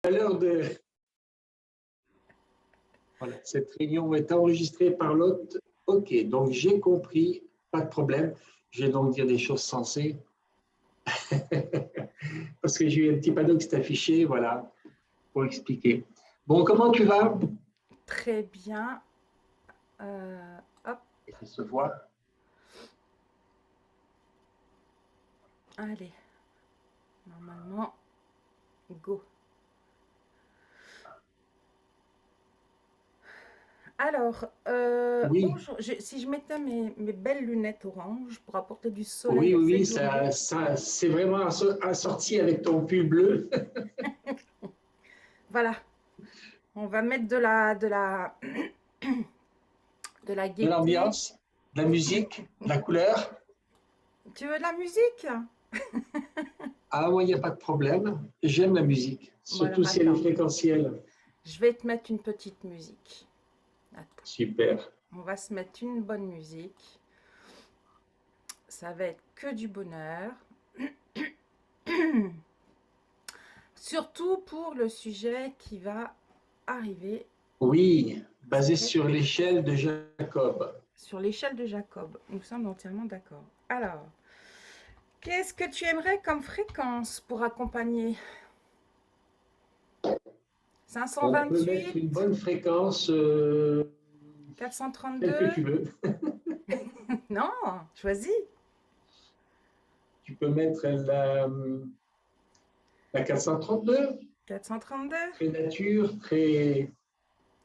À l'heure de... Voilà, cette réunion est enregistrée par l'hôte. OK, donc j'ai compris, pas de problème. Je vais donc dire des choses sensées. Parce que j'ai eu un petit panneau qui s'est affiché, voilà, pour expliquer. Bon, comment tu vas? Très bien. Hop, Ça se voit. allez. Normalement, go. Alors, Oui, bonjour. Si je mettais mes belles lunettes orange pour apporter du soleil oui, à oui, cette oui, journée. ça c'est vraiment assorti avec ton pull bleu. Voilà. On va mettre de la De gaieté. l'ambiance, de la musique, de la couleur. Tu veux de la musique? Ah, moi, il n'y a pas de problème. J'aime la musique, Bon, surtout alors si elle est attends. fréquentielle. Je vais te mettre une petite musique. Attends. Super. On va se mettre une bonne musique. Ça va être que du bonheur. Surtout pour le sujet qui va arriver Oui, basé très sur très l'échelle de Jacob. sur l'échelle de Jacob. Nous sommes entièrement d'accord. Alors, qu'est-ce que tu aimerais comme fréquence pour accompagner? On peut mettre 528, une bonne fréquence, celle que 432? tu veux. Non, choisis. Tu peux mettre la 432, 432. très nature, très,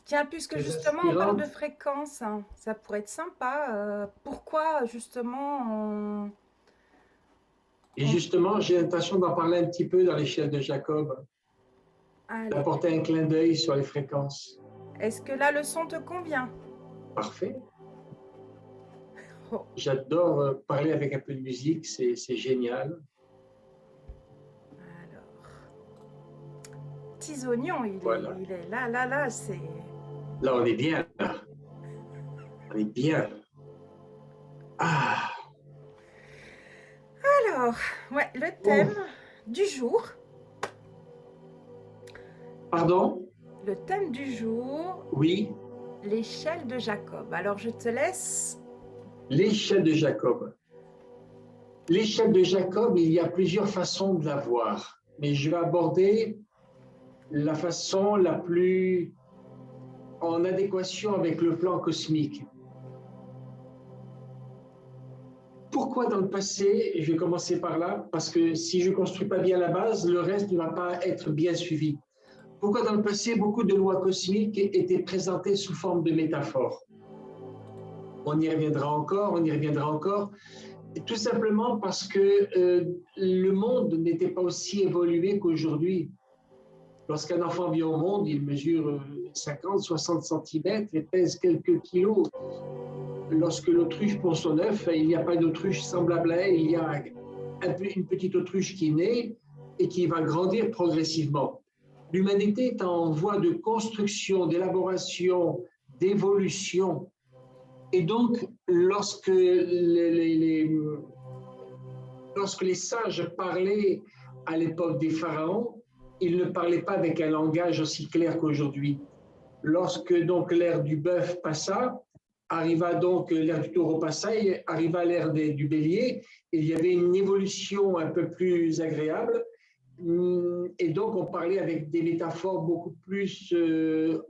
Tiens, puisque très justement on parle de inspirante. fréquence, hein, ça pourrait être sympa. Pourquoi justement Et on- justement, j'ai l'intention d'en parler un petit peu dans l'échelle de Jacob, Allez, d'apporter un clin d'œil sur les fréquences. est-ce que la leçon te convient? Parfait. Oh, J'adore parler avec un peu de musique, c'est génial. alors, petits oignons, Voilà. il est là, là, là, c'est... Là, on est bien. Là. On est bien. Ah, Alors, ouais, le thème bon. du jour, Pardon? le thème du jour, Oui, l'échelle de Jacob. Alors, je te laisse. l'échelle de Jacob. L'échelle de Jacob, il y a plusieurs façons de la voir, mais je vais aborder la façon la plus en adéquation avec le plan cosmique. Pourquoi dans le passé, je vais commencer par là, parce que si je ne construis pas bien la base, le reste ne va pas être bien suivi. Pourquoi dans le passé, beaucoup de lois cosmiques étaient présentées sous forme de métaphores? On y reviendra encore, on y reviendra encore. Tout simplement parce que le monde n'était pas aussi évolué qu'aujourd'hui. Lorsqu'un enfant vient au monde, il mesure 50, 60 cm et pèse quelques kilos. Lorsque l'autruche pond son œuf, il n'y a pas d'autruche semblable à elle, il y a une petite autruche qui naît et qui va grandir progressivement. L'humanité est en voie de construction, d'élaboration, d'évolution. Et donc, lorsque les sages parlaient à l'époque des pharaons, ils ne parlaient pas avec un langage aussi clair qu'aujourd'hui. Lorsque donc l'ère du bœuf passa, arriva donc l'ère du taureau passa, arriva l'ère du bélier, il y avait une évolution un peu plus agréable. Et donc, on parlait avec des métaphores beaucoup plus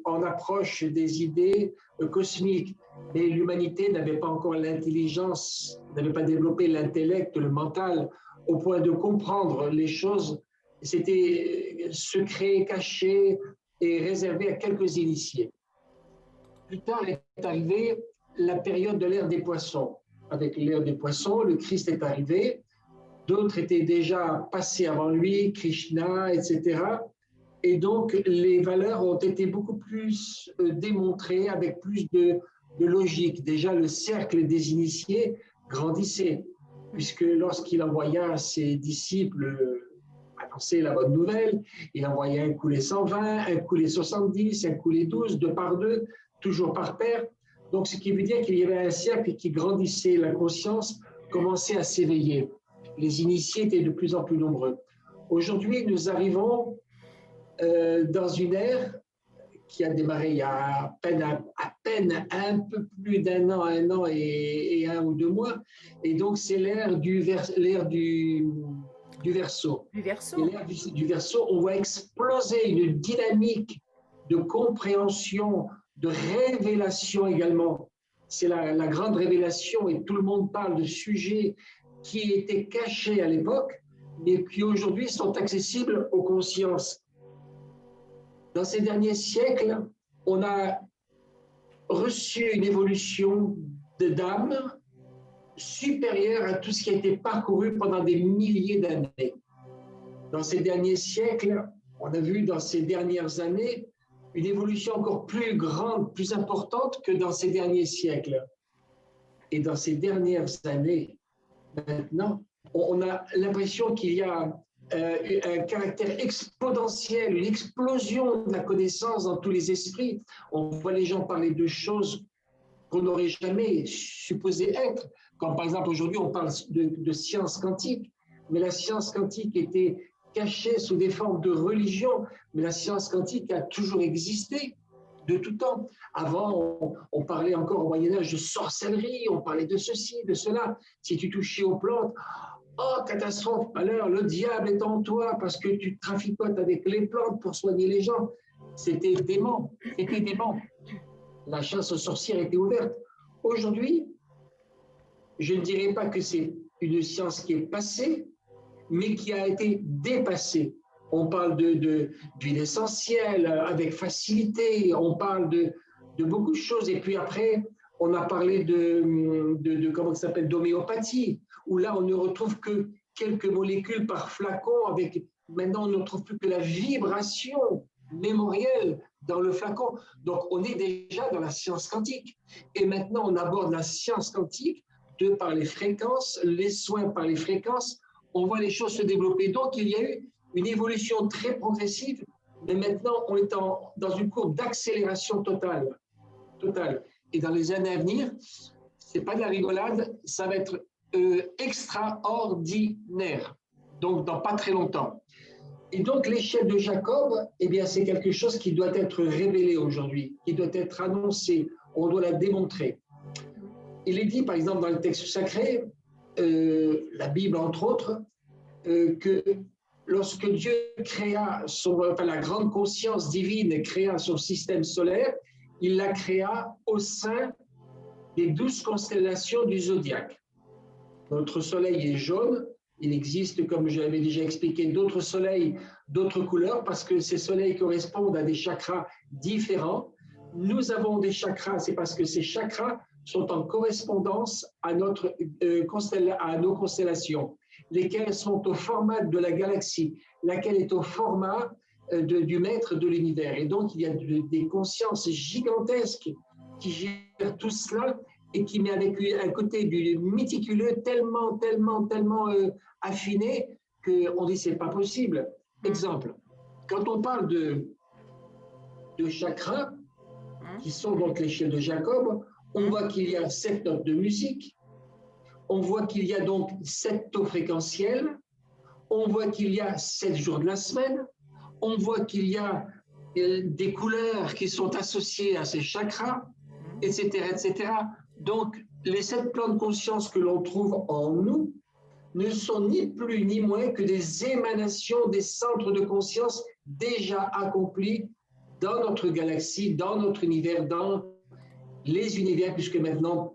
en approche des idées cosmiques. Mais l'humanité n'avait pas encore l'intelligence, n'avait pas développé l'intellect, le mental, au point de comprendre les choses. C'était secret, caché et réservé à quelques initiés. Plus tard est arrivée la période de l'ère des poissons. Avec l'ère des poissons, le Christ est arrivé. D'autres étaient déjà passés avant lui, Krishna, etc. Et donc, les valeurs ont été beaucoup plus démontrées avec plus de logique. Déjà, le cercle des initiés grandissait, puisque lorsqu'il envoya ses disciples annoncer la bonne nouvelle, il envoyait un coup les 120, un coup les 70, un coup les 12, deux par deux, toujours par paire. Donc, ce qui veut dire qu'il y avait un cercle qui grandissait, la conscience commençait à s'éveiller. Les initiés étaient de plus en plus nombreux. Aujourd'hui, nous arrivons dans une ère qui a démarré il y a à peine un peu plus un an et 1 ou 2 mois. Et donc, c'est l'ère du Verseau. Du Et Verseau. l'ère du Verseau, on voit exploser une dynamique de compréhension, de révélation également. C'est la grande révélation et tout le monde parle de sujets qui étaient cachés à l'époque, mais qui aujourd'hui sont accessibles aux consciences. Dans ces derniers siècles, on a reçu une évolution d'âme supérieure à tout ce qui a été parcouru pendant des milliers d'années. Dans ces derniers siècles, on a vu dans ces dernières années une évolution encore plus grande, plus importante que dans ces derniers siècles. Et dans ces dernières années, maintenant, on a l'impression qu'il y a un caractère exponentiel, une explosion de la connaissance dans tous les esprits. On voit les gens parler de choses qu'on n'aurait jamais supposé être. Comme par exemple, aujourd'hui, on parle de science quantique, mais la science quantique était cachée sous des formes de religion, mais la science quantique a toujours existé de tout temps. Avant, on parlait encore au Moyen-Âge de sorcellerie, on parlait de ceci, de cela. Si tu touchais aux plantes, oh, catastrophe, alors le diable est en toi parce que tu traficotes avec les plantes pour soigner les gens. C'était dément, c'était dément. La chasse aux sorcières était ouverte. Aujourd'hui, je ne dirais pas que c'est une science qui est passée, mais qui a été dépassée. On parle d'huile essentielle avec facilité, on parle de beaucoup de choses. Et puis après, on a parlé comment ça s'appelle, d'homéopathie, où là, on ne retrouve que quelques molécules par flacon. Maintenant, on ne retrouve plus que la vibration mémorielle dans le flacon. Donc, on est déjà dans la science quantique. Et maintenant, on aborde la science quantique par les fréquences, les soins par les fréquences. On voit les choses se développer. Donc, il y a eu une évolution très progressive, mais maintenant, on est dans une courbe d'accélération totale. Et dans les années à venir, ce n'est pas de la rigolade, ça va être extraordinaire. Donc, dans pas très longtemps. Et donc, l'échelle de Jacob, eh bien, c'est quelque chose qui doit être révélé aujourd'hui, qui doit être annoncé. On doit la démontrer. Il est dit, par exemple, dans le texte sacré, la Bible entre autres, que lorsque Dieu créa la grande conscience divine créa son système solaire, il la créa au sein des 12 constellations du zodiaque. Notre soleil est jaune. Il existe, comme je l'avais déjà expliqué, d'autres soleils, d'autres couleurs, parce que ces soleils correspondent à des chakras différents. Nous avons des chakras, c'est parce que ces chakras sont en correspondance à nos constellations, lesquelles sont au format de la galaxie, laquelle est au format du maître de l'univers. Et donc, il y a des consciences gigantesques qui gèrent tout cela et qui met avec un côté du méticuleux tellement affiné qu'on dit c'est pas possible. Exemple, quand on parle de chakras, qui sont donc l'échelle de Jacob, on voit qu'il y a 7 notes de musique, on voit qu'il y a donc 7 taux fréquentiels, on voit qu'il y a 7 jours de la semaine, on voit qu'il y a des couleurs qui sont associées à ces chakras, etc., etc. Donc, les 7 plans de conscience que l'on trouve en nous ne sont ni plus ni moins que des émanations des centres de conscience déjà accomplis dans notre galaxie, dans notre univers, dans les univers, puisque maintenant,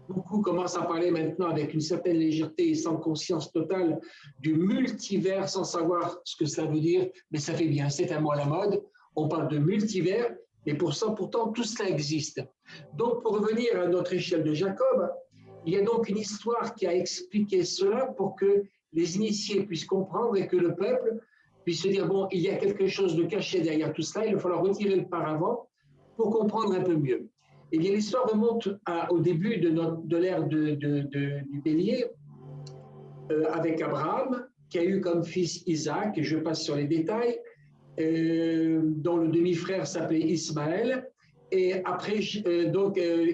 beaucoup commencent à parler maintenant avec une certaine légèreté et sans conscience totale du multivers, sans savoir ce que ça veut dire, mais ça fait bien, c'est un mot à la mode. On parle de multivers, et pourtant, tout cela existe. Donc, pour revenir à notre échelle de Jacob, il y a donc une histoire qui a expliqué cela pour que les initiés puissent comprendre et que le peuple puisse se dire, bon, il y a quelque chose de caché derrière tout cela, il va falloir retirer le paravent pour comprendre un peu mieux. Eh bien, l'histoire remonte au début de l'ère du bélier, avec Abraham, qui a eu comme fils Isaac, et je passe sur les détails, dont le demi-frère s'appelait Ismaël. Et après,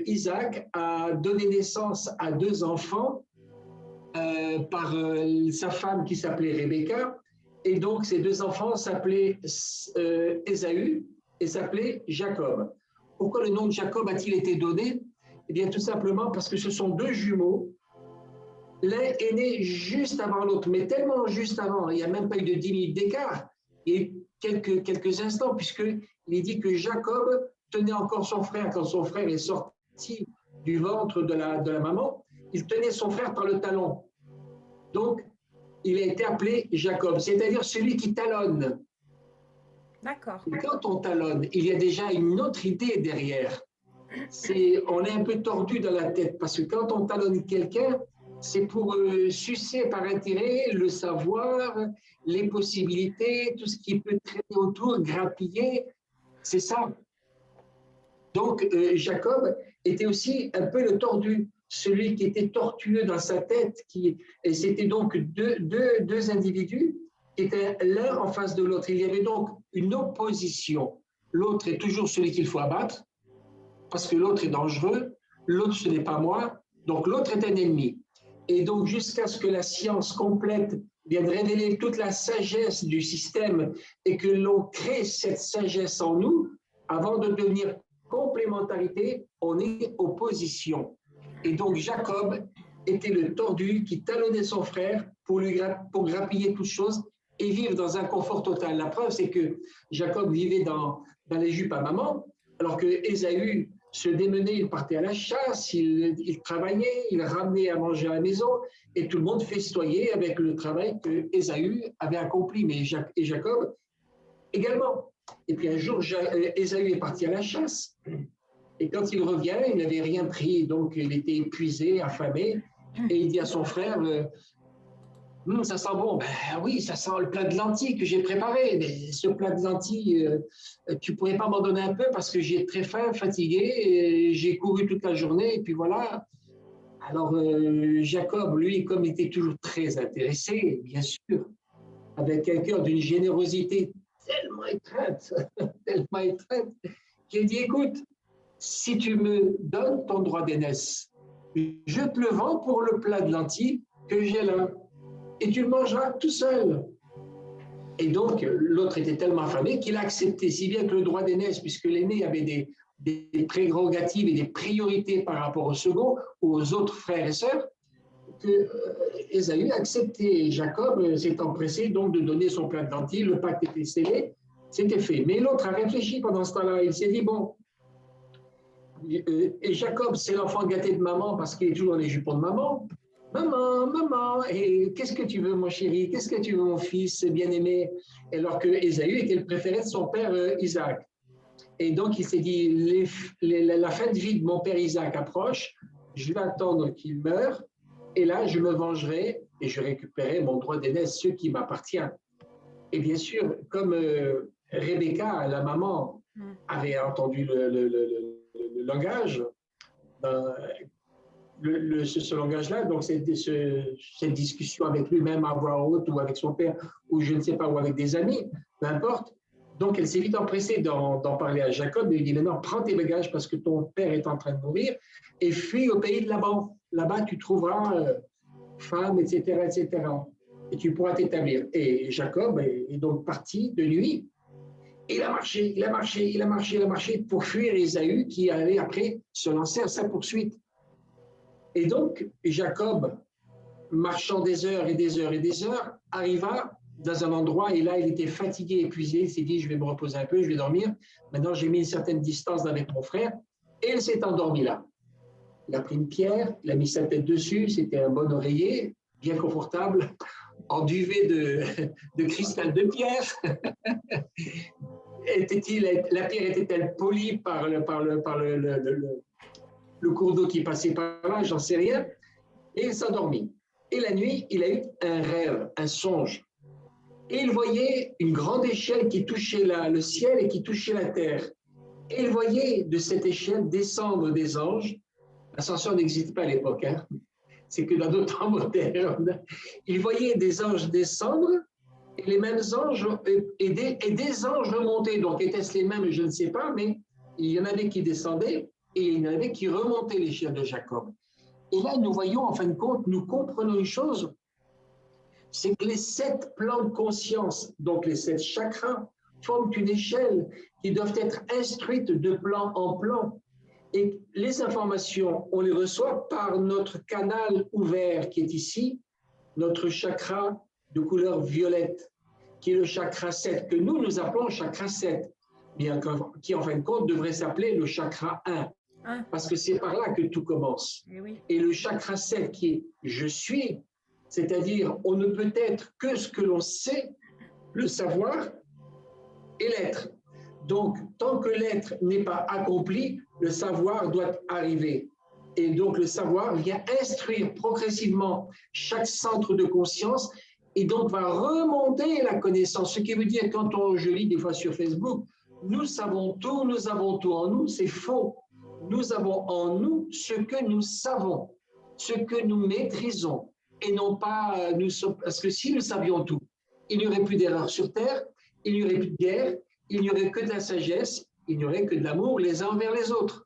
Isaac a donné naissance à 2 enfants par sa femme qui s'appelait Rebecca. Et donc, ces deux enfants s'appelaient Ésaü et s'appelaient Jacob. Pourquoi le nom de Jacob a-t-il été donné? Eh bien, tout simplement parce que ce sont deux jumeaux. L'un est né juste avant l'autre, mais tellement juste avant, il n'y a même pas eu de 10 minutes d'écart. Il y a eu quelques instants, puisqu'il est dit que Jacob tenait encore son frère quand son frère est sorti du ventre de la maman. Il tenait son frère par le talon. Donc, il a été appelé Jacob, c'est-à-dire celui qui talonne. D'accord. Et quand on talonne, il y a déjà une autre idée derrière. On est un peu tordu dans la tête, parce que quand on talonne quelqu'un, c'est pour sucer par intérêt le savoir, les possibilités, tout ce qui peut traîner autour, grappiller, c'est ça. Donc, Jacob était aussi un peu le tordu, celui qui était tortueux dans sa tête, et c'était donc deux individus qui étaient l'un en face de l'autre. Il y avait donc une opposition. L'autre est toujours celui qu'il faut abattre, parce que l'autre est dangereux, l'autre ce n'est pas moi, donc l'autre est un ennemi. Et donc jusqu'à ce que la science complète vienne révéler toute la sagesse du système et que l'on crée cette sagesse en nous, avant de devenir complémentarité, on est opposition. Et donc Jacob était le tordu qui talonnait son frère pour grappiller toutes choses et vivre dans un confort total. La preuve, c'est que Jacob vivait dans les jupes à maman, alors que Ésaü se démenait, il partait à la chasse, il travaillait, il ramenait à manger à la maison, et tout le monde festoyait avec le travail que Ésaü avait accompli, mais Jacob également. Et puis un jour, Ésaü est parti à la chasse, et quand il revient, il n'avait rien pris, donc il était épuisé, affamé, et il dit à son frère, ça sent bon. Ben oui, ça sent le plat de lentilles que j'ai préparé. Mais ce plat de lentilles, tu pourrais pas m'en donner un peu parce que j'ai très faim, fatigué, j'ai couru toute la journée et puis voilà. Alors Jacob, lui, comme il était toujours très intéressé, bien sûr, avec un cœur d'une générosité tellement étreinte, tellement étreinte, qu'il dit, écoute, si tu me donnes ton droit d'aînesse, je te le vends pour le plat de lentilles que j'ai là. Et tu le mangeras tout seul. Et donc, l'autre était tellement affamé qu'il a accepté, si bien que le droit d'aînesse, puisque l'aîné avait des prérogatives et des priorités par rapport au second ou aux autres frères et sœurs, que Ésaü a accepté. Jacob s'est empressé donc de donner son plat de lentilles, le pacte était scellé, c'était fait. Mais l'autre a réfléchi pendant ce temps-là, il s'est dit, bon, et Jacob, c'est l'enfant gâté de maman parce qu'il est toujours dans les jupons de maman. Maman, et qu'est-ce que tu veux, mon chéri? Qu'est-ce que tu veux, mon fils bien-aimé? Alors que Ésaü était le préféré de son père Isaac. Et donc, il s'est dit, la fin de vie de mon père Isaac approche, je vais attendre qu'il meure, et là, je me vengerai et je récupérerai mon droit d'aînesse, ce qui m'appartient. Et bien sûr, comme Rebecca, la maman, avait entendu le langage, ce langage-là, donc cette discussion avec lui-même à voix haute ou avec son père, ou je ne sais pas, ou avec des amis, peu importe. Donc elle s'est vite empressée d'en parler à Jacob et lui dit maintenant prends tes bagages parce que ton père est en train de mourir et fuis au pays de Laban. Là-bas tu trouveras femme, etc., etc. Et tu pourras t'établir. Et Jacob est donc parti de nuit. Il a marché pour fuir Ésaü qui allait après se lancer à sa poursuite. Et donc, Jacob, marchant des heures et des heures et des heures, arriva dans un endroit et là, il était fatigué, épuisé. Il s'est dit, je vais me reposer un peu, je vais dormir. Maintenant, j'ai mis une certaine distance avec mon frère et il s'est endormi là. Il a pris une pierre, il a mis sa tête dessus, c'était un bon oreiller, bien confortable, en duvet de cristal de pierre. La pierre était-elle polie par le cours d'eau qui passait par là, j'en sais rien, et il s'endormit. Et la nuit, il a eu un rêve, un songe. Et il voyait une grande échelle qui touchait le ciel et qui touchait la terre. Et il voyait de cette échelle descendre des anges. L'ascension n'existe pas à l'époque, hein. C'est que dans d'autres temps modernes. Il voyait des anges descendre, et les mêmes anges, et des anges remonter. Donc, étaient-ce les mêmes, je ne sais pas, mais il y en avait qui descendaient, et il y en avait qui remontaient l'échelle de Jacob. Et là, nous voyons, en fin de compte, nous comprenons une chose, c'est que les 7 plans de conscience, donc les 7 chakras, forment une échelle qui doivent être instruites de plan en plan. Et les informations, on les reçoit par notre canal ouvert qui est ici, notre chakra de couleur violette, qui est le chakra 7, que nous appelons chakra 7, bien qui en fin de compte devrait s'appeler le chakra 1, parce que c'est par là que tout commence. Et le chakra 7 qui est je suis, c'est-à-dire on ne peut être que ce que l'on sait, le savoir et l'être. Donc, tant que l'être n'est pas accompli, le savoir doit arriver. Et donc, le savoir vient instruire progressivement chaque centre de conscience et donc va remonter la connaissance. Ce qui veut dire, quand je lis des fois sur Facebook, nous savons tout, nous avons tout en nous, c'est faux. Nous avons en nous ce que nous savons, ce que nous maîtrisons, et non pas nous sommes. Parce que si nous savions tout, il n'y aurait plus d'erreurs sur Terre, il n'y aurait plus de guerre, il n'y aurait que de la sagesse, il n'y aurait que de l'amour les uns envers les autres.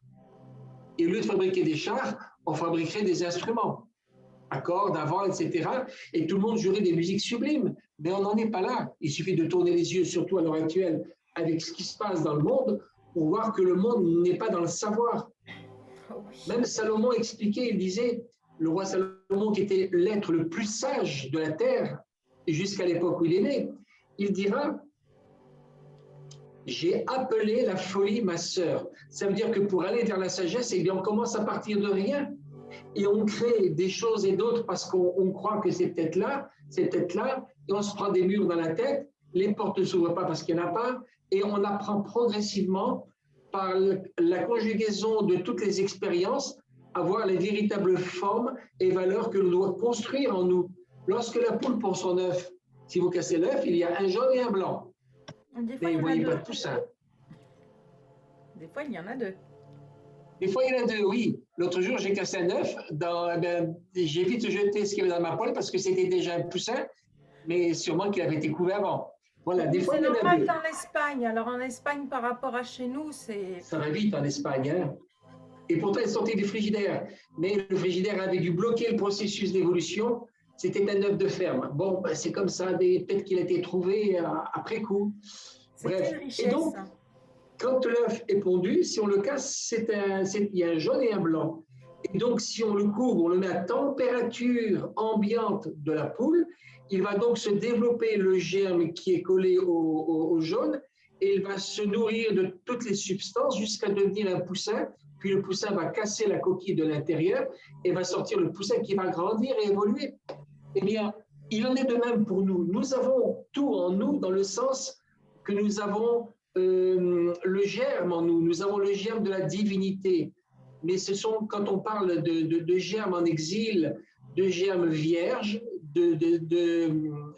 Et au lieu de fabriquer des chars, on fabriquerait des instruments, à cordes, à vent, etc. Et tout le monde jouerait des musiques sublimes. Mais on n'en est pas là. Il suffit de tourner les yeux, surtout à l'heure actuelle, avec ce qui se passe dans le monde, pour voir que le monde n'est pas dans le savoir. Même Salomon expliquait, il disait, le roi Salomon qui était l'être le plus sage de la terre, jusqu'à l'époque où il est né, il dira « J'ai appelé la folie ma sœur ». Ça veut dire que pour aller vers la sagesse, eh bien, on commence à partir de rien. Et on crée des choses et d'autres parce qu'on croit que c'est peut-être là, et on se prend des murs dans la tête, les portes ne s'ouvrent pas parce qu'il n'y en a pas, et on apprend progressivement par la conjugaison de toutes les expériences à voir les véritables formes et valeurs que l'on doit construire en nous. Lorsque la poule pond son œuf, si vous cassez l'œuf, il y a un jaune et un blanc. Mais vous ne voyez pas tout ça. Des fois, il y en a deux. Des fois, il y en a deux, oui. L'autre jour, j'ai cassé un œuf. J'ai vite jeté ce qu'il y avait dans ma poêle parce que c'était déjà un poussin, mais sûrement qu'il avait été couvert avant. Voilà, des fois, il y en a deux. C'est normal en Espagne. Alors, en Espagne, par rapport à chez nous, c'est... Ça va vite en Espagne, hein. Et pourtant, ils sortaient du frigidaire. Mais le frigidaire avait dû bloquer le processus d'évolution. C'était un œuf de ferme. Bon, ben, c'est comme ça. Peut-être qu'il a été trouvé après coup. Bref. Et donc, quand l'œuf est pondu, si on le casse, il y a un jaune et un blanc. Et donc, si on le couvre, on le met à température ambiante de la poule, il va donc se développer le germe qui est collé au jaune et il va se nourrir de toutes les substances jusqu'à devenir un poussin. Puis le poussin va casser la coquille de l'intérieur et va sortir le poussin qui va grandir et évoluer. Eh bien, il en est de même pour nous. Nous avons tout en nous dans le sens que nous avons le germe en nous. Nous avons le germe de la divinité. Mais ce sont, quand on parle de germe en exil, de germe vierge,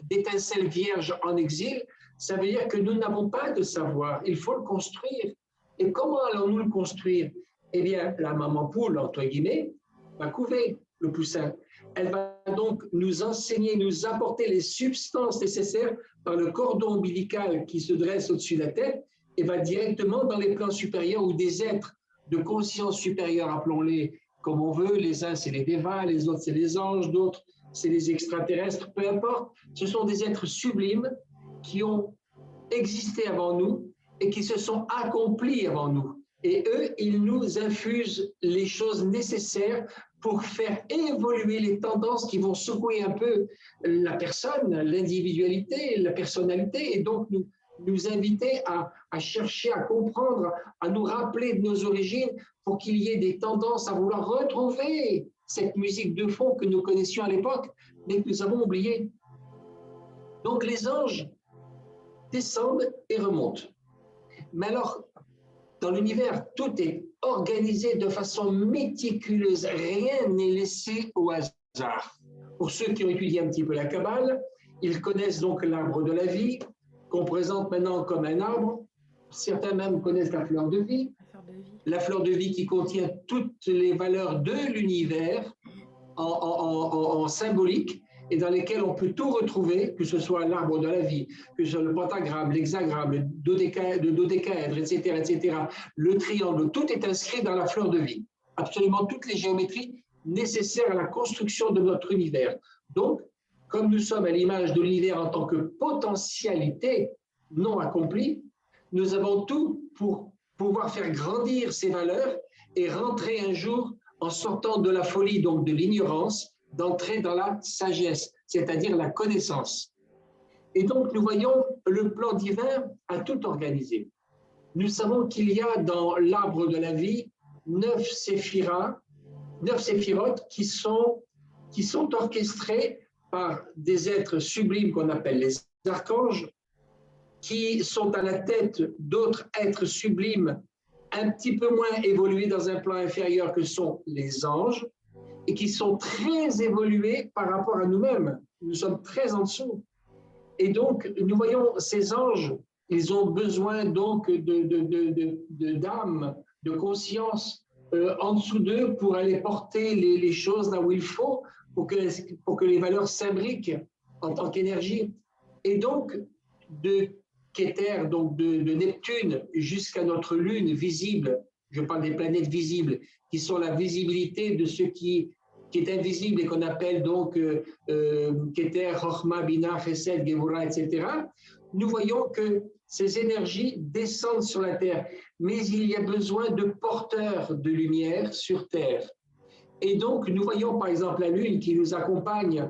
d'étincelles vierges en exil, ça veut dire que nous n'avons pas de savoir. Il faut le construire. Et comment allons-nous le construire? Eh bien, la maman poule, entre guillemets, va couver le poussin. Elle va donc nous enseigner, nous apporter les substances nécessaires par le cordon ombilical qui se dresse au-dessus de la tête et va directement dans les plans supérieurs où des êtres de conscience supérieure, appelons-les comme on veut, les uns c'est les dévas, les autres c'est les anges, d'autres c'est les extraterrestres, peu importe, ce sont des êtres sublimes qui ont existé avant nous et qui se sont accomplis avant nous. Et eux, ils nous infusent les choses nécessaires pour faire évoluer les tendances qui vont secouer un peu la personne, l'individualité, la personnalité, et donc nous inviter à chercher à comprendre, à nous rappeler de nos origines pour qu'il y ait des tendances à vouloir retrouver cette musique de fond que nous connaissions à l'époque, mais que nous avons oubliée. Donc les anges descendent et remontent. Mais alors, dans l'univers, tout est organisé de façon méticuleuse. Rien n'est laissé au hasard. Pour ceux qui ont étudié un petit peu la Kabbale, ils connaissent donc l'arbre de la vie, qu'on présente maintenant comme un arbre. Certains même connaissent la fleur de vie. La fleur de vie qui contient toutes les valeurs de l'univers en symbolique et dans lesquelles on peut tout retrouver, que ce soit l'arbre de la vie, que ce soit le pentagramme, l'hexagramme, le dodécaèdre, etc., le triangle, tout est inscrit dans la fleur de vie. Absolument toutes les géométries nécessaires à la construction de notre univers. Donc, comme nous sommes à l'image de l'univers en tant que potentialité non accomplie, nous avons tout pour pouvoir faire grandir ces valeurs et rentrer un jour en sortant de la folie, donc de l'ignorance, d'entrer dans la sagesse, c'est-à-dire la connaissance. Et donc, nous voyons le plan divin a tout organisé. Nous savons qu'il y a dans l'arbre de la vie 9 séphirotes qui sont orchestrés par des êtres sublimes qu'on appelle les archanges, qui sont à la tête d'autres êtres sublimes un petit peu moins évolués dans un plan inférieur que sont les anges, et qui sont très évolués par rapport à nous-mêmes. Nous sommes très en dessous. Et donc, nous voyons ces anges, ils ont besoin donc d'âme, de conscience en dessous d'eux pour aller porter les choses là où il faut, pour que les valeurs s'imbriquent en tant qu'énergie. Et donc, de Kéter, donc de Neptune, jusqu'à notre Lune visible, je parle des planètes visibles, qui sont la visibilité de ce qui est invisible et qu'on appelle donc Keter, Chochma, Bina, Chesed, Gevura, etc., nous voyons que ces énergies descendent sur la Terre, mais il y a besoin de porteurs de lumière sur Terre. Et donc, nous voyons par exemple la Lune qui nous accompagne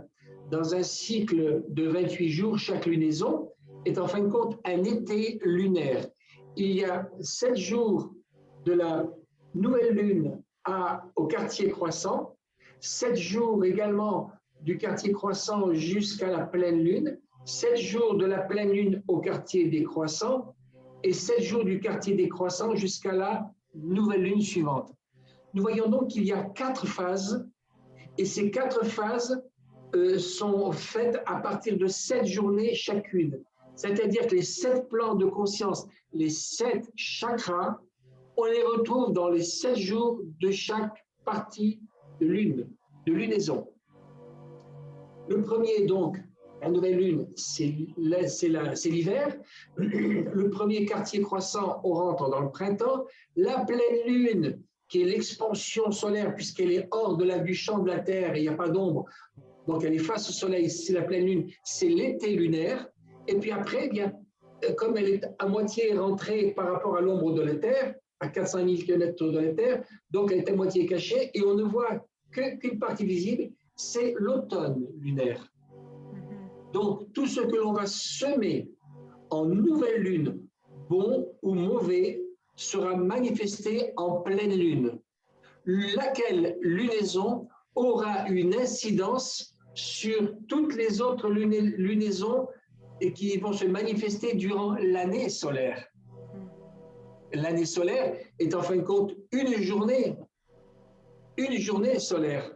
dans un cycle de 28 jours, chaque lunaison est en fin de compte un été lunaire. Il y a 7 jours de la nouvelle Lune au quartier croissant, 7 jours également du quartier croissant jusqu'à la pleine lune, 7 jours de la pleine lune au quartier décroissant et 7 jours du quartier décroissant jusqu'à la nouvelle lune suivante. Nous voyons donc qu'il y a 4 phases et ces 4 phases sont faites à partir de 7 journées chacune. C'est-à-dire que les 7 plans de conscience, les 7 chakras, on les retrouve dans les 7 jours de chaque partie de lune, de lunaison. Le premier, donc, la nouvelle lune, c'est l'hiver. Le premier quartier croissant, on rentre dans le printemps. La pleine lune, qui est l'expansion solaire, puisqu'elle est hors du champ de la Terre et il n'y a pas d'ombre, donc elle est face au soleil, c'est la pleine lune, c'est l'été lunaire. Et puis après, eh bien, comme elle est à moitié rentrée par rapport à l'ombre de la Terre, à 400 000 km de la Terre, donc elle est à moitié cachée et on ne voit qu'une partie visible, c'est l'automne lunaire. Donc tout ce que l'on va semer en nouvelle lune, bon ou mauvais, sera manifesté en pleine lune, laquelle lunaison aura une incidence sur toutes les autres lunaisons et qui vont se manifester durant l'année solaire. L'année solaire est en fin de compte une journée solaire.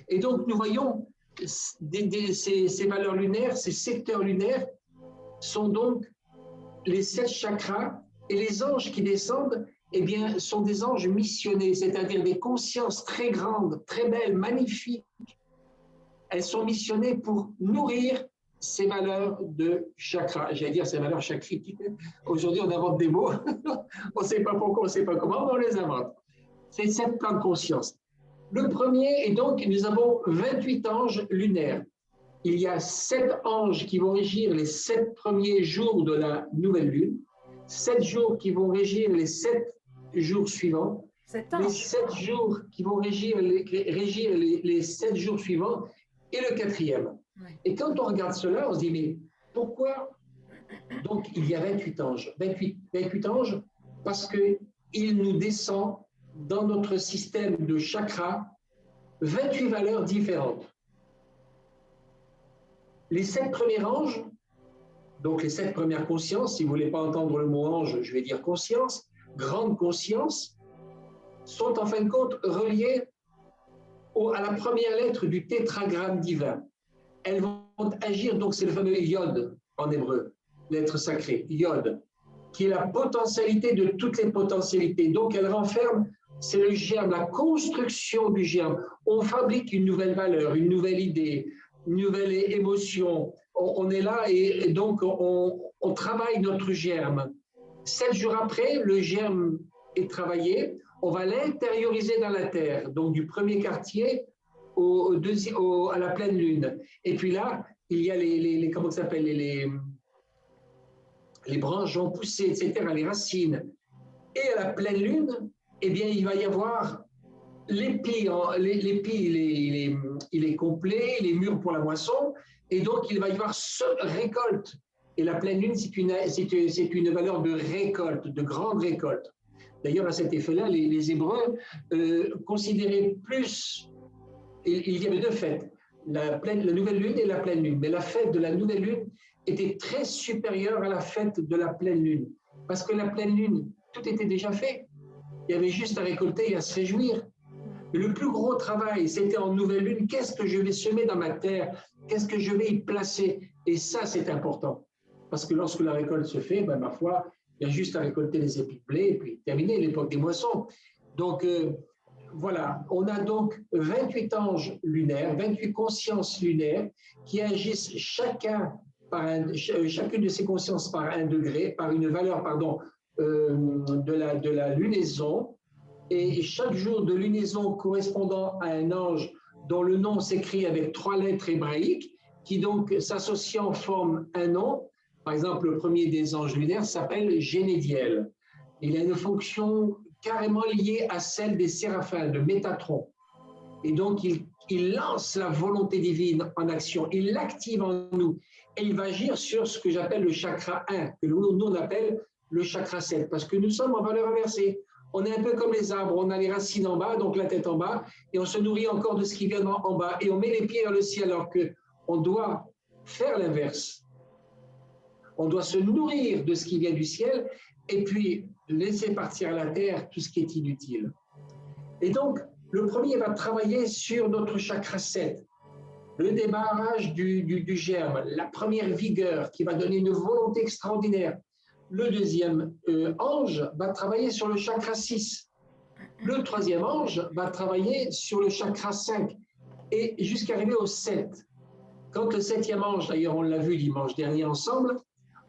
Et donc nous voyons ces valeurs lunaires, ces secteurs lunaires sont donc les 7 chakras et les anges qui descendent, eh bien, sont des anges missionnés, c'est-à-dire des consciences très grandes, très belles, magnifiques. Elles sont missionnées pour nourrir ces valeurs de chakra. J'allais dire ces valeurs chakriques. Aujourd'hui, on invente des mots. On ne sait pas pourquoi, on ne sait pas comment, mais on les invente. C'est 7 plans de conscience. Le premier, et donc, nous avons 28 anges lunaires. Il y a 7 anges qui vont régir les 7 premiers jours de la nouvelle lune, 7 jours qui vont régir les 7 jours suivants, les 7 jours qui vont régir les 7 jours suivants, et le 4e. Ouais. Et quand on regarde cela, on se dit, mais pourquoi donc il y a 28 anges 28 anges parce qu'il nous descend dans notre système de chakras 28 valeurs différentes. Les 7 premiers anges, donc les 7 premières consciences, si vous ne voulez pas entendre le mot ange, je vais dire conscience, grande conscience, sont en fin de compte reliées à la première lettre du tétragramme divin. Elles vont agir, donc c'est le fameux yod en hébreu, lettre sacrée, yod, qui est la potentialité de toutes les potentialités. Donc elle renferme, c'est le germe, la construction du germe. On fabrique une nouvelle valeur, une nouvelle idée, une nouvelle émotion. On est là et donc on travaille notre germe. 7 jours après, le germe est travaillé. On va l'intérioriser dans la terre. Donc, du premier quartier à la pleine lune. Et puis là, il y a comment ça s'appelle, les branches vont pousser, etc., les racines. Et à la pleine lune, eh bien, il va y avoir l'épi, il est complet, il est mûr pour la moisson, et donc il va y avoir récolte. Et la pleine lune, c'est une valeur de récolte, de grande récolte. D'ailleurs, à cet effet-là, les Hébreux considéraient plus, il y avait deux fêtes, la nouvelle lune et la pleine lune, mais la fête de la nouvelle lune était très supérieure à la fête de la pleine lune, parce que la pleine lune, tout était déjà fait. Il y avait juste à récolter et à se réjouir. Mais le plus gros travail, c'était en nouvelle lune. Qu'est-ce que je vais semer dans ma terre? Qu'est-ce que je vais y placer? Et ça, c'est important. Parce que lorsque la récolte se fait, ben, ma foi, il y a juste à récolter les épis de blé et puis terminer l'époque des moissons. Donc, voilà, on a donc 28 anges lunaires, 28 consciences lunaires qui agissent chacune de ces consciences par un degré, par une valeur, pardon, de la lunaison. Et chaque jour de lunaison correspondant à un ange dont le nom s'écrit avec 3 lettres hébraïques, qui donc s'associant forment un nom. Par exemple, le premier des anges lunaires s'appelle Génédiel. Il a une fonction carrément liée à celle des séraphins, de Métatron. Et donc, il lance la volonté divine en action, il l'active en nous, et il va agir sur ce que j'appelle le chakra 1, que nous on appelle le chakra 7, parce que nous sommes en valeur inversée. On est un peu comme les arbres, on a les racines en bas, donc la tête en bas, et on se nourrit encore de ce qui vient en bas, et on met les pieds vers le ciel, alors qu'on doit faire l'inverse. On doit se nourrir de ce qui vient du ciel, et puis laisser partir à la terre tout ce qui est inutile. Et donc, le premier va travailler sur notre chakra 7, le démarrage du germe, la première vigueur qui va donner une volonté extraordinaire. Le deuxième ange va travailler sur le chakra 6. Le troisième ange va travailler sur le chakra 5 et jusqu'à arriver au 7. Quand le septième ange, d'ailleurs on l'a vu dimanche dernier ensemble,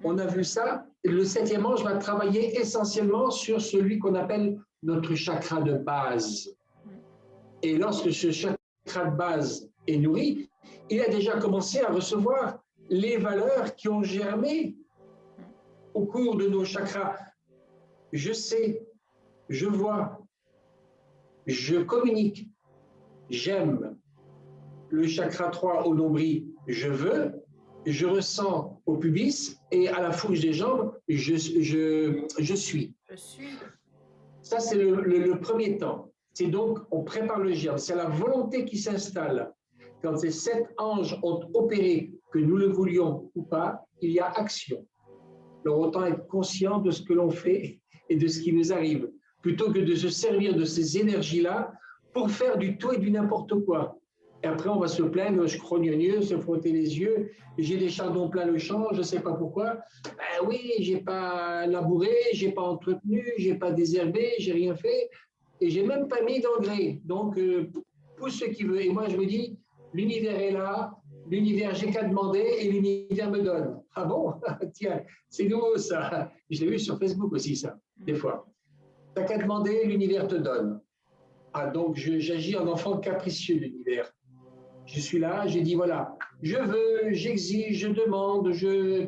on a vu ça, le septième ange va travailler essentiellement sur celui qu'on appelle notre chakra de base. Et lorsque ce chakra de base est nourri, il a déjà commencé à recevoir les valeurs qui ont germé au cours de nos chakras. Je sais, je vois, je communique, j'aime. Le chakra 3 au nombril, je veux, je ressens au pubis et à la fourche des jambes, je suis. Je suis. Ça, c'est le premier temps. C'est donc, on prépare le germe. C'est la volonté qui s'installe. Quand ces 7 anges ont opéré, que nous le voulions ou pas, il y a action. Alors, autant être conscient de ce que l'on fait et de ce qui nous arrive, plutôt que de se servir de ces énergies-là pour faire du tout et du n'importe quoi. Et après, on va se plaindre, je crogneux, se frotter les yeux, j'ai des chardons plein le champ, je ne sais pas pourquoi. Ben oui, je n'ai pas labouré, je n'ai pas entretenu, je n'ai pas désherbé, je n'ai rien fait, et je n'ai même pas mis d'engrais. Donc, pour ce qui veut. Et moi, je me dis, l'univers est là, l'univers, j'ai qu'à demander, et l'univers me donne. Ah bon? Tiens, c'est nouveau ça. Je l'ai vu sur Facebook aussi, ça, des fois. Tu n'as qu'à demander, l'univers te donne. Ah, donc, j'agis en enfant capricieux de l'univers. Je suis là, j'ai dit voilà, je veux, j'exige, je demande,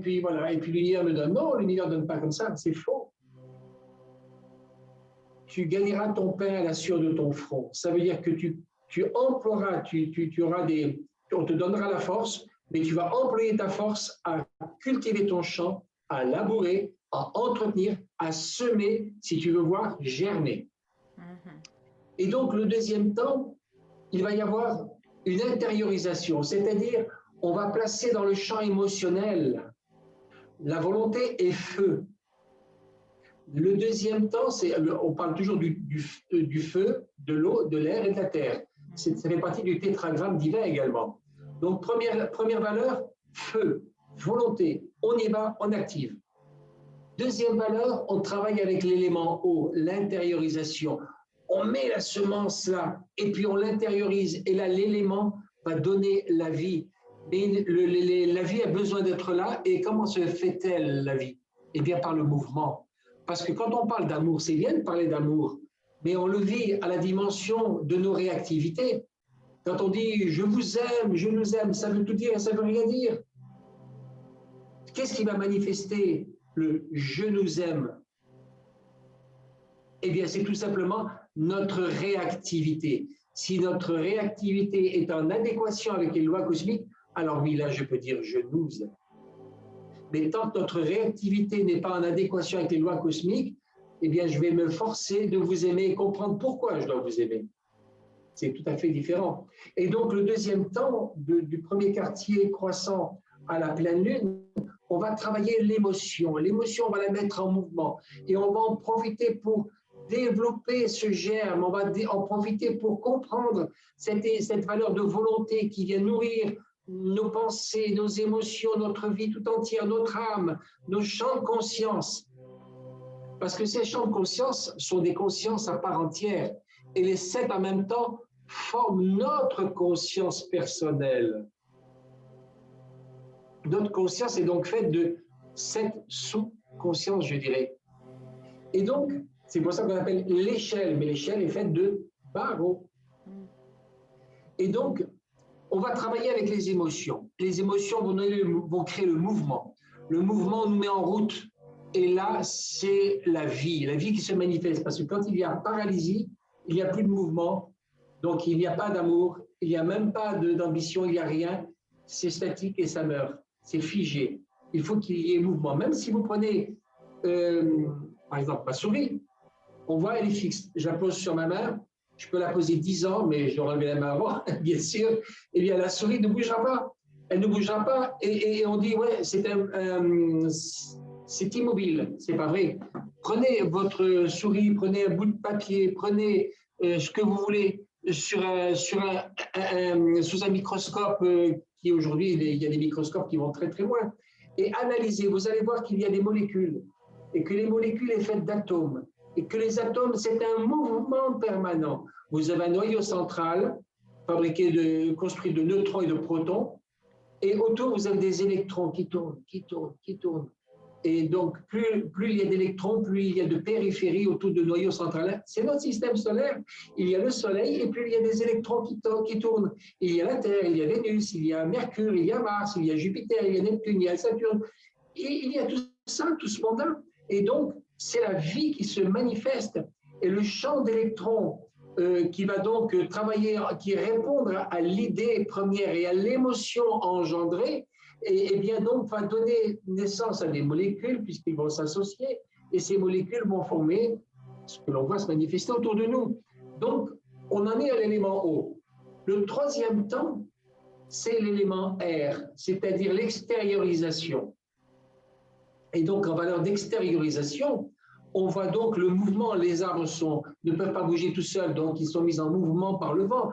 puis voilà, et puis l'univers me donne. Non, l'univers ne donne pas comme ça, c'est faux. Tu gagneras ton pain à la sueur de ton front. Ça veut dire que tu emploieras, tu auras on te donnera la force, mais tu vas employer ta force à cultiver ton champ, à labourer, à entretenir, à semer, si tu veux voir, germer. Et donc, le deuxième temps, il va y avoir une intériorisation, c'est-à-dire on va placer dans le champ émotionnel la volonté et feu. Le deuxième temps, on parle toujours du feu, de l'eau, de l'air et de la terre. Ça fait partie du tétragramme divin également. Donc, première valeur, feu, volonté, on y va, on active. Deuxième valeur, on travaille avec l'élément eau, l'intériorisation. On met la semence là, et puis on l'intériorise, et là, l'élément va donner la vie. Et la vie a besoin d'être là, et comment se fait-elle, la vie? Eh bien, par le mouvement. Parce que quand on parle d'amour, c'est bien de parler d'amour, mais on le vit à la dimension de nos réactivités. Quand on dit je vous aime, je nous aime, ça veut tout dire et ça veut rien dire. Qu'est-ce qui va manifester le je nous aime? Eh bien, c'est tout simplement notre réactivité. Si notre réactivité est en adéquation avec les lois cosmiques, alors oui, là, je peux dire je nous aime. Mais tant que notre réactivité n'est pas en adéquation avec les lois cosmiques, eh bien, je vais me forcer de vous aimer et comprendre pourquoi je dois vous aimer. C'est tout à fait différent. Et donc, le deuxième temps du premier quartier croissant à la pleine lune, on va travailler l'émotion. L'émotion, on va la mettre en mouvement. Et on va en profiter pour développer ce germe. On va en profiter pour comprendre cette valeur de volonté qui vient nourrir nos pensées, nos émotions, notre vie tout entière, notre âme, nos champs de conscience. Parce que ces champs de conscience sont des consciences à part entière. Et les 7 en même temps forment notre conscience personnelle. Notre conscience est donc faite de 7 sous-consciences, je dirais. Et donc, c'est pour ça qu'on appelle l'échelle, mais l'échelle est faite de barreaux. Et donc, on va travailler avec les émotions. Les émotions vont créer le mouvement. Le mouvement nous met en route. Et là, c'est la vie qui se manifeste. Parce que quand il y a paralysie, il n'y a plus de mouvement. Donc, il n'y a pas d'amour, il n'y a même pas d'ambition, il n'y a rien. C'est statique et ça meurt. C'est figé. Il faut qu'il y ait mouvement. Même si vous prenez, par exemple, ma souris, on voit, elle est fixe. Je la pose sur ma main. Je peux la poser 10 ans, mais je dois enlever la main avant, bien sûr. Eh bien, la souris ne bougera pas. Elle ne bougera pas. Et on dit, ouais, c'est immobile. C'est pas vrai. Prenez votre souris, prenez un bout de papier, prenez ce que vous voulez sous un microscope qui aujourd'hui, il y a des microscopes qui vont très très loin. Et analysez, vous allez voir qu'il y a des molécules et que les molécules sont faites d'atomes. Et que les atomes, c'est un mouvement permanent. Vous avez un noyau central construit de neutrons et de protons, et autour, vous avez des électrons qui tournent, qui tournent, qui tournent. Et donc, plus il y a d'électrons, plus il y a de périphéries autour du noyau central. C'est notre système solaire. Il y a le Soleil, et plus il y a des électrons qui tournent. Il y a la Terre, il y a Vénus, il y a Mercure, il y a Mars, il y a Jupiter, il y a Neptune, il y a Saturne. Et il y a tout ça, tout ce monde-là. Et donc, c'est la vie qui se manifeste. Et le champ d'électrons qui va donc travailler, qui répondre à l'idée première et à l'émotion engendrée, et bien donc va donner naissance à des molécules puisqu'ils vont s'associer. Et ces molécules vont former ce que l'on voit se manifester autour de nous. Donc, on en est à l'élément O. Le troisième temps, c'est l'élément R, c'est-à-dire l'extériorisation. Et donc, en valeur d'extériorisation, on voit donc le mouvement. Les arbres ne peuvent pas bouger tout seuls, donc ils sont mis en mouvement par le vent.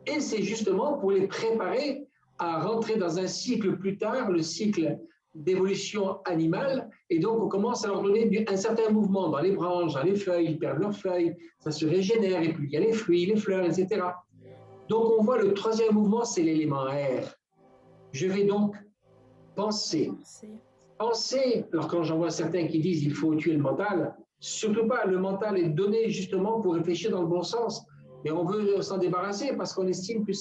Et c'est justement pour les préparer à rentrer dans un cycle plus tard, le cycle d'évolution animale. Et donc, on commence à leur donner un certain mouvement dans les branches, dans les feuilles. Ils perdent leurs feuilles, ça se régénère, et puis il y a les fruits, les fleurs, etc. Donc, on voit le troisième mouvement, c'est l'élément R. Je vais donc penser. Penser, alors quand j'en vois certains qui disent il faut tuer le mental, surtout pas, le mental est donné justement pour réfléchir dans le bon sens, mais on veut s'en débarrasser parce qu'on estime que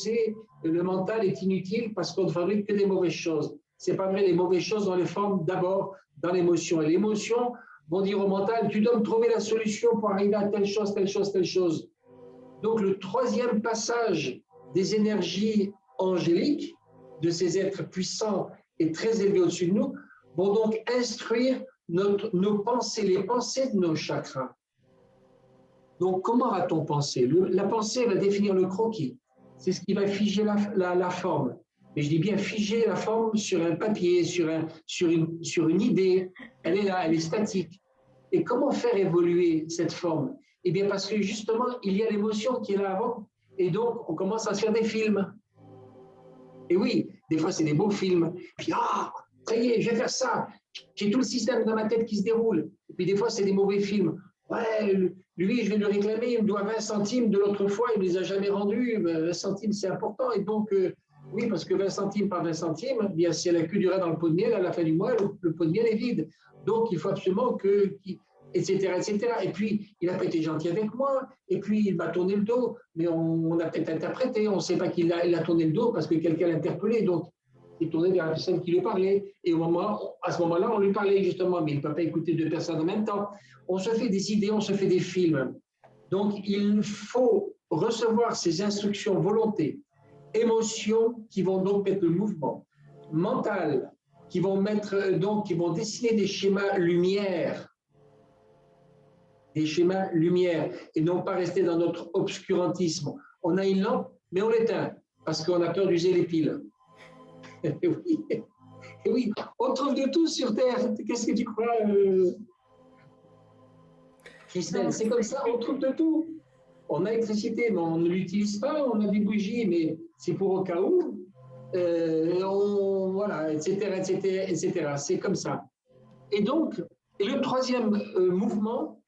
le mental est inutile parce qu'on ne fabrique que des mauvaises choses. C'est pas vrai, les mauvaises choses on les forme d'abord dans l'émotion, et l'émotion vont dire au mental tu dois me trouver la solution pour arriver à telle chose, telle chose, telle chose. Donc le troisième passage des énergies angéliques, de ces êtres puissants et très élevés au-dessus de nous, vont donc instruire nos pensées, les pensées de nos chakras. Donc, comment va-t-on penser? La pensée va définir le croquis. C'est ce qui va figer la forme. Mais je dis bien figer la forme sur un papier, sur une idée. Elle est là, elle est statique. Et comment faire évoluer cette forme? Eh bien, parce que justement, il y a l'émotion qui est là avant. Et donc, on commence à se faire des films. Et oui, des fois, c'est des beaux films. Puis, ça y est, je vais faire ça. J'ai tout le système dans ma tête qui se déroule. Et puis des fois, c'est des mauvais films. Ouais, lui, je vais lui réclamer, il me doit 20 centimes de l'autre fois, il ne les a jamais rendus. 20 centimes, c'est important. Et donc, oui, parce que 20 centimes par 20 centimes, eh bien, si elle a que du rat dans le pot de miel, à la fin du mois, le pot de miel est vide. Donc, il faut absolument que... etc., etc. Et puis, il n'a pas été gentil avec moi, et puis il m'a tourné le dos, mais on a peut-être interprété, on ne sait pas qu'il a tourné le dos parce que quelqu'un l'a interpellé, donc il tournait vers la personne qui lui parlait, et à ce moment-là, on lui parlait justement, mais il ne peut pas écouter deux personnes en même temps. On se fait des idées, on se fait des films. Donc, il faut recevoir ces instructions volonté, émotions qui vont donc mettre le mouvement, mental, qui vont dessiner des schémas lumière, et non pas rester dans notre obscurantisme. On a une lampe, mais on l'éteint parce qu'on a peur d'user les piles. Et oui, et oui, on trouve de tout sur Terre. Qu'est-ce que tu crois, Christelle? C'est comme ça, on trouve de tout. On a l'électricité, mais on ne l'utilise pas. On a des bougies, mais c'est pour au cas où. Voilà, etc., etc., etc. C'est comme ça. Et donc, le troisième mouvement,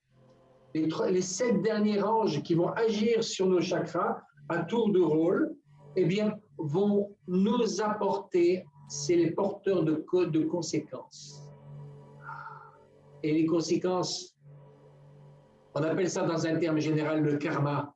les 7 derniers anges qui vont agir sur nos chakras à tour de rôle, eh bien, vont nous apporter, c'est les porteurs de conséquences. Et les conséquences, on appelle ça dans un terme général le karma.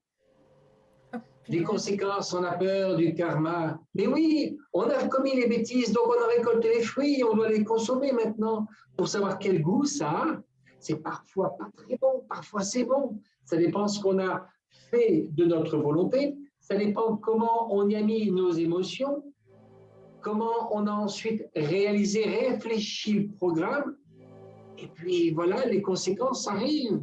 Les conséquences, on a peur du karma. Mais oui, on a commis les bêtises, donc on a récolté les fruits, on doit les consommer maintenant. Pour savoir quel goût ça a, c'est parfois pas très bon, parfois c'est bon. Ça dépend ce qu'on a fait de notre volonté, ça dépend comment on y a mis nos émotions, comment on a ensuite réalisé, réfléchi le programme. Et puis voilà, les conséquences arrivent.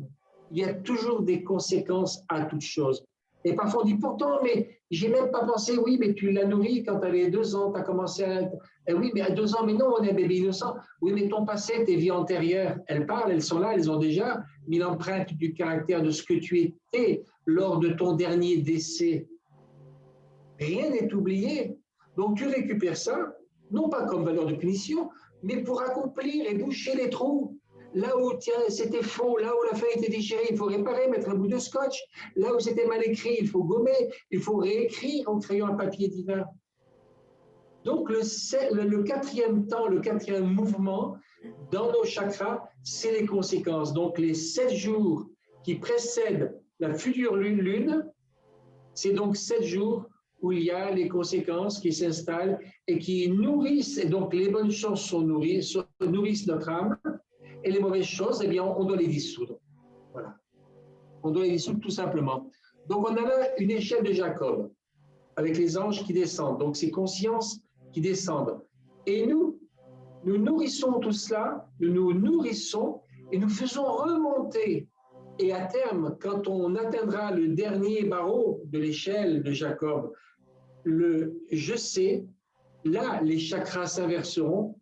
Il y a toujours des conséquences à toute chose. Et parfois on dit pourtant, mais j'ai même pas pensé, oui, mais tu l'as nourri quand tu avais 2 ans, tu as commencé à... oui, mais à 2 ans, mais non, on est un bébé innocent. Oui, mais ton passé, tes vies antérieures, elles parlent, elles sont là, elles ont déjà mis l'empreinte du caractère de ce que tu étais lors de ton dernier décès. Rien n'est oublié. Donc tu récupères ça, non pas comme valeur de punition, mais pour accomplir et boucher les trous. Là où c'était faux, là où la feuille était déchirée, il faut réparer, mettre un bout de scotch. Là où c'était mal écrit, il faut gommer, il faut réécrire en créant un papier divin. Donc le quatrième temps, le quatrième mouvement dans nos chakras, c'est les conséquences. Donc les 7 jours qui précèdent la future lune, c'est donc 7 jours où il y a les conséquences qui s'installent et qui nourrissent, et donc les bonnes choses nourrissent notre âme, et les mauvaises choses, eh bien, on doit les dissoudre. Voilà. On doit les dissoudre tout simplement. Donc, on a là une échelle de Jacob, avec les anges qui descendent. Donc, ces consciences qui descendent. Et nous nourrissons tout cela, nous nous nourrissons, et nous faisons remonter. Et à terme, quand on atteindra le dernier barreau de l'échelle de Jacob, le je sais, là, les chakras s'inverseront,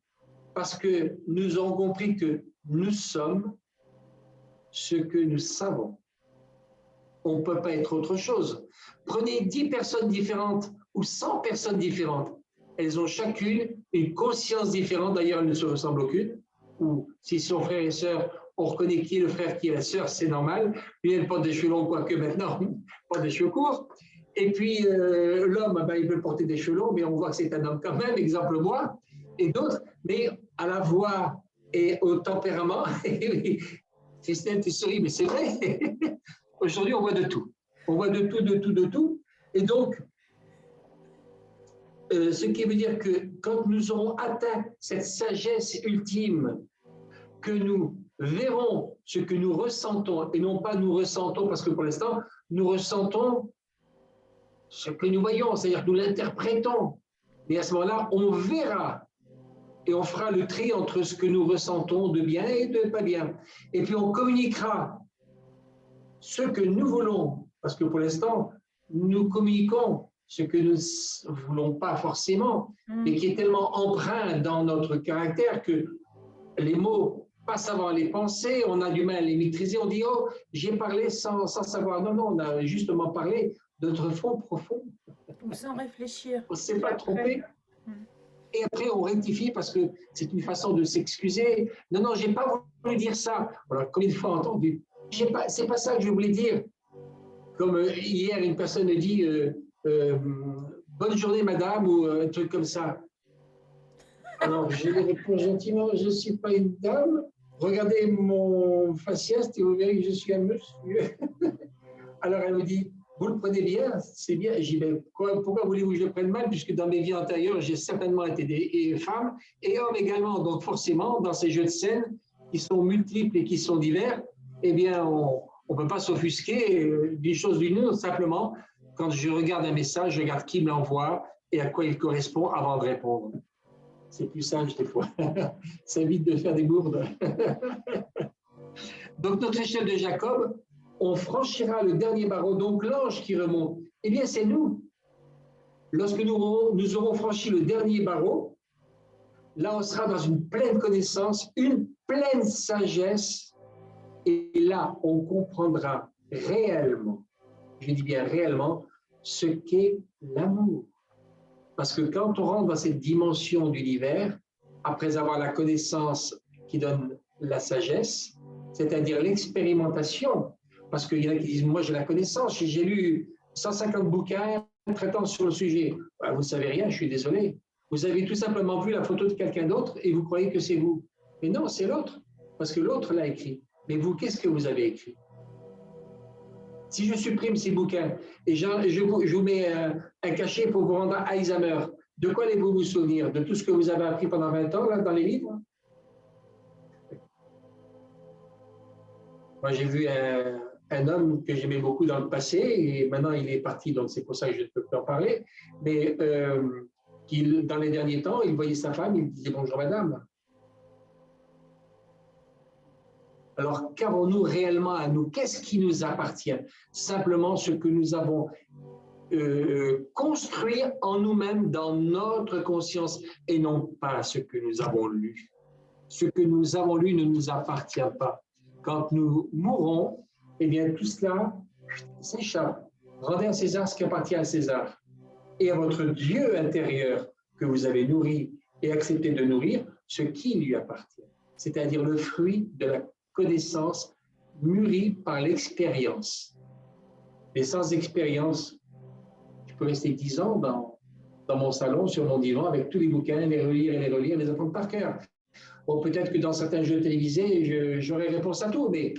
parce que nous aurons compris que nous sommes ce que nous savons. On ne peut pas être autre chose. Prenez 10 personnes différentes ou 100 personnes différentes. Elles ont chacune une conscience différente. D'ailleurs, elles ne se ressemblent aucune. Ou si sont frères et sœurs, on reconnaît qui est le frère, qui est la sœur, c'est normal. Lui, elle porte des cheveux longs, quoique maintenant, il porte des cheveux courts. Et puis, l'homme, ben, il peut porter des cheveux longs, mais on voit que c'est un homme quand même, exemple moi, et d'autres. Mais à la voix et au tempérament, Christelle, tu souris, mais c'est vrai. Aujourd'hui, on voit de tout. On voit de tout, de tout, de tout. Et donc, ce qui veut dire que quand nous aurons atteint cette sagesse ultime, que nous verrons ce que nous ressentons, et non pas nous ressentons, parce que pour l'instant, nous ressentons ce que nous voyons, c'est-à-dire que nous l'interprétons. Mais à ce moment-là, on verra et on fera le tri entre ce que nous ressentons de bien et de pas bien. Et puis on communiquera ce que nous voulons, parce que pour l'instant, nous communiquons ce que nous ne voulons pas forcément, mais qui est tellement empreint dans notre caractère que les mots passent avant les pensées, on a du mal à les maîtriser, on dit « Oh, j'ai parlé sans savoir ». Non, non, on a justement parlé de notre fond profond. Ou sans réfléchir. On ne s'est pas trompé. Et après, on rectifie parce que c'est une façon de s'excuser. Non, non, je n'ai pas voulu dire ça. Voilà, combien de fois entendu. C'est pas ça que je voulais dire. Comme hier, une personne dit bonne journée, madame, ou un truc comme ça. Alors, je lui réponds gentiment, je ne suis pas une dame. regardez mon faciès et vous verrez que je suis un monsieur. Alors elle me dit, vous le prenez bien, c'est bien. J'ai dit, ben, pourquoi voulez-vous que je le prenne mal, puisque dans mes vies antérieures, j'ai certainement été des femmes et hommes également. Donc forcément, dans ces jeux de scène qui sont multiples et qui sont divers, eh bien, on ne peut pas s'offusquer d'une chose d'une autre. Simplement, quand je regarde un message, je regarde qui me l'envoie et à quoi il correspond avant de répondre. C'est plus sage des fois. Ça évite de faire des bourdes. Donc, notre échelle de Jacob, on franchira le dernier barreau, donc l'ange qui remonte. Eh bien, c'est nous. Lorsque nous aurons franchi le dernier barreau, là, on sera dans une pleine connaissance, une pleine sagesse, et là, on comprendra réellement, je dis bien réellement, ce qu'est l'amour. Parce que quand on rentre dans cette dimension d'univers, après avoir la connaissance qui donne la sagesse, c'est-à-dire l'expérimentation, parce qu'il y en a qui disent, moi j'ai la connaissance, j'ai lu 150 bouquins traitant sur le sujet. Ben, vous ne savez rien, je suis désolé. Vous avez tout simplement vu la photo de quelqu'un d'autre et vous croyez que c'est vous. Mais non, c'est l'autre, parce que l'autre l'a écrit. Mais vous, qu'est-ce que vous avez écrit? Si je supprime ces bouquins et je vous mets un cachet pour vous rendre à Alzheimer, de quoi allez-vous vous souvenir? De tout ce que vous avez appris pendant 20 ans là, dans les livres? Moi, j'ai vu un homme que j'aimais beaucoup dans le passé et maintenant il est parti, donc c'est pour ça que je ne peux plus en parler, mais dans les derniers temps, il voyait sa femme, il disait « Bonjour madame ». Alors, qu'avons-nous réellement à nous? Qu'est-ce qui nous appartient? Simplement ce que nous avons construit en nous-mêmes dans notre conscience et non pas ce que nous avons lu. Ce que nous avons lu ne nous appartient pas. Quand nous mourrons, eh bien, tout cela s'échappe. Rendez à César ce qui appartient à César. Et à votre Dieu intérieur que vous avez nourri et accepté de nourrir, ce qui lui appartient. C'est-à-dire le fruit de la connaissance mûrie par l'expérience. Et sans expérience, je peux rester 10 ans dans mon salon, sur mon divan, avec tous les bouquins, les relire, les apprendre par cœur. Bon, peut-être que dans certains jeux télévisés, j'aurai réponse à tout, mais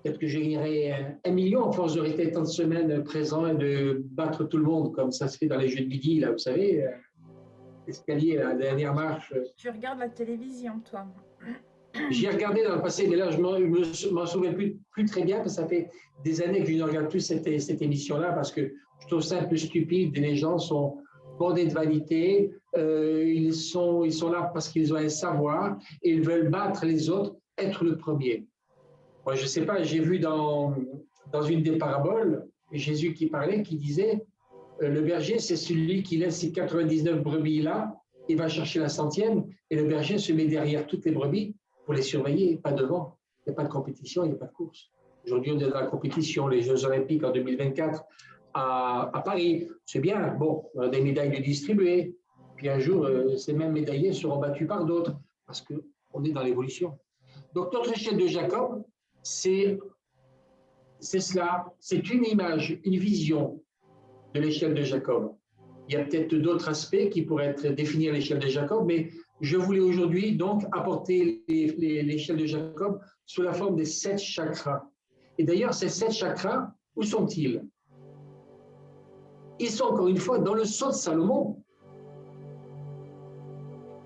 peut-être que je gagnerai 1 million en force de rester tant de semaines présent et de battre tout le monde, comme ça se fait dans les jeux de midi, là, vous savez, l'escalier, la dernière marche. Tu regardes la télévision, toi? J'y ai regardé dans le passé, mais là, je ne m'en souviens plus très bien, parce que ça fait des années que je ne regarde plus cette émission-là, parce que je trouve ça un peu stupide. Les gens sont bordés de vanité, ils sont là parce qu'ils ont un savoir, et ils veulent battre les autres, être le premier. Moi, je ne sais pas, j'ai vu dans une des paraboles, Jésus qui parlait, qui disait, le berger, c'est celui qui laisse ses 99 brebis là, il va chercher la 100e, et le berger se met derrière toutes les brebis, pour les surveiller, pas devant. Il n'y a pas de compétition, il n'y a pas de course. Aujourd'hui, on est dans la compétition, les Jeux Olympiques en 2024 à Paris. C'est bien, bon, on a des médailles de distribuer. Puis un jour, ces mêmes médaillés seront battus par d'autres, parce qu'on est dans l'évolution. Donc, notre échelle de Jacob, c'est cela, c'est une image, une vision de l'échelle de Jacob. Il y a peut-être d'autres aspects qui pourraient définir l'échelle de Jacob, mais je voulais aujourd'hui donc apporter l'échelle de Jacob sous la forme des 7 chakras. Et d'ailleurs, ces 7 chakras, où sont-ils? Ils sont encore une fois dans le sceau de Salomon.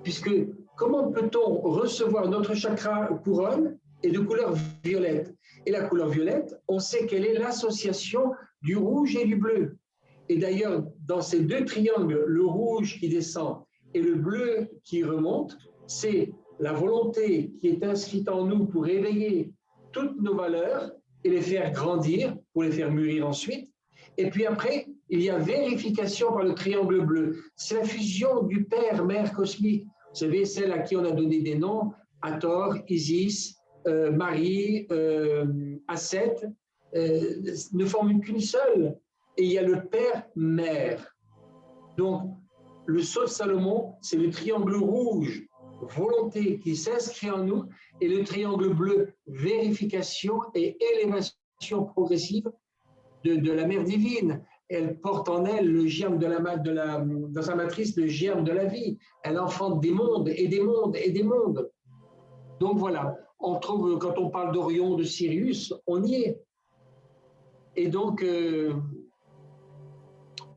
Puisque comment peut-on recevoir notre chakra couronne est de couleur violette? Et la couleur violette, on sait quelle est l'association du rouge et du bleu. Et d'ailleurs, dans ces deux triangles, le rouge qui descend et le bleu qui remonte, c'est la volonté qui est inscrite en nous pour éveiller toutes nos valeurs et les faire grandir, pour les faire mûrir ensuite. Et puis après, il y a vérification par le triangle bleu. C'est la fusion du Père-Mère cosmique. Vous savez, celle à qui on a donné des noms, Hathor, Isis, Marie, Aset, ne forment qu'une seule. Et il y a le Père-Mère. Donc, le sceau de Salomon, c'est le triangle rouge, volonté qui s'inscrit en nous, et le triangle bleu, vérification et élévation progressive de la mère divine. Elle porte en elle le germe dans sa matrice, le germe de la vie. Elle enfante des mondes et des mondes et des mondes. Donc voilà, on trouve, quand on parle d'Orion, de Sirius, on y est. Et donc,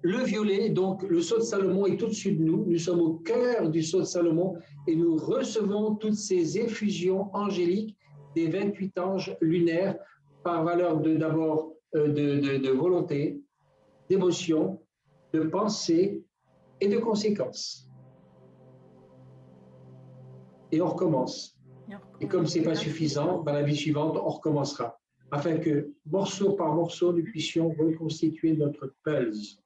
le violet, donc le sceau de Salomon est au-dessus de nous. Nous sommes au cœur du sceau de Salomon et nous recevons toutes ces effusions angéliques des 28 anges lunaires par valeur d'abord de volonté, d'émotion, de pensée et de conséquences. Et on recommence. Et comme ce n'est pas suffisant, dans la vie suivante, on recommencera, afin que, morceau par morceau, nous puissions reconstituer notre pulse,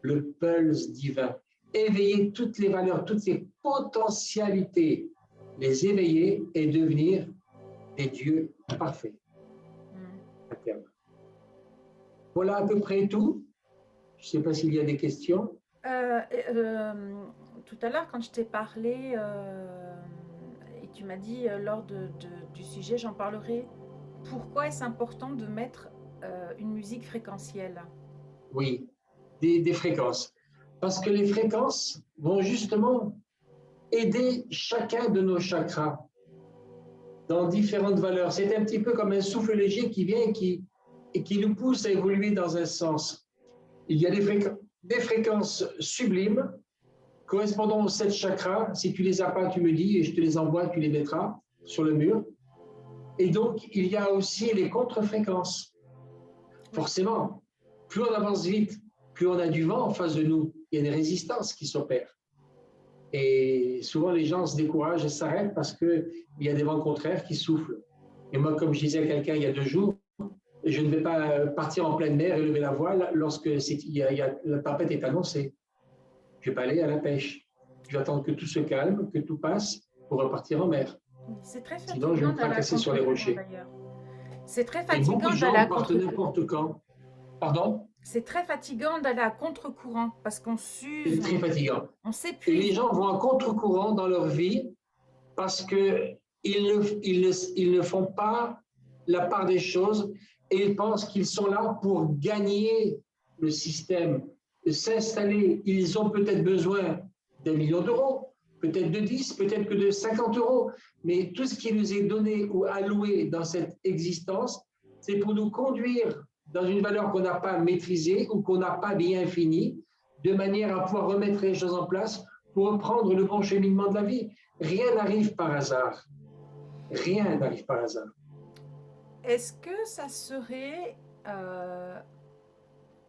le pulse divin, éveiller toutes les valeurs, toutes les potentialités, les éveiller et devenir des dieux parfaits. À terme. Voilà à peu près tout. Je ne sais pas s'il y a des questions. Tout à l'heure, quand je t'ai parlé, et tu m'as dit lors du sujet, j'en parlerai, pourquoi est-ce important de mettre une musique fréquentielle? Oui, des fréquences. Parce que les fréquences vont justement aider chacun de nos chakras dans différentes valeurs. C'est un petit peu comme un souffle léger qui vient et qui nous pousse à évoluer dans un sens. Il y a des fréquences sublimes correspondant aux 7 chakras. Si tu les as pas, tu me dis et je te les envoie, tu les mettras sur le mur. Et donc, il y a aussi les contre-fréquences. Forcément, plus on avance vite, plus on a du vent en face de nous. Il y a des résistances qui s'opèrent. Et souvent, les gens se découragent et s'arrêtent parce qu'il y a des vents contraires qui soufflent. Et moi, comme je disais à quelqu'un il y a 2 jours, je ne vais pas partir en pleine mer et lever la voile lorsque la tempête est annoncée. Je ne vais pas aller à la pêche. Je vais attendre que tout se calme, que tout passe pour repartir en mer. C'est très fatigant. Sinon, je vais me fracasser sur les rochers. C'est très fatigant. Et beaucoup de gens partent n'importe quand. Pardon? C'est très fatigant d'aller à contre-courant parce qu'on s'use. C'est très fatigant. On s'épuise. Et les gens vont à contre-courant dans leur vie parce qu'ils ne font pas la part des choses et ils pensent qu'ils sont là pour gagner le système, s'installer. Ils ont peut-être besoin d'1 million d'euros, peut-être de 10, peut-être que de 50 euros, mais tout ce qui nous est donné ou alloué dans cette existence, c'est pour nous conduire dans une valeur qu'on n'a pas maîtrisée ou qu'on n'a pas bien finie, de manière à pouvoir remettre les choses en place pour reprendre le bon cheminement de la vie. Rien n'arrive par hasard. Rien n'arrive par hasard. Est-ce que ça serait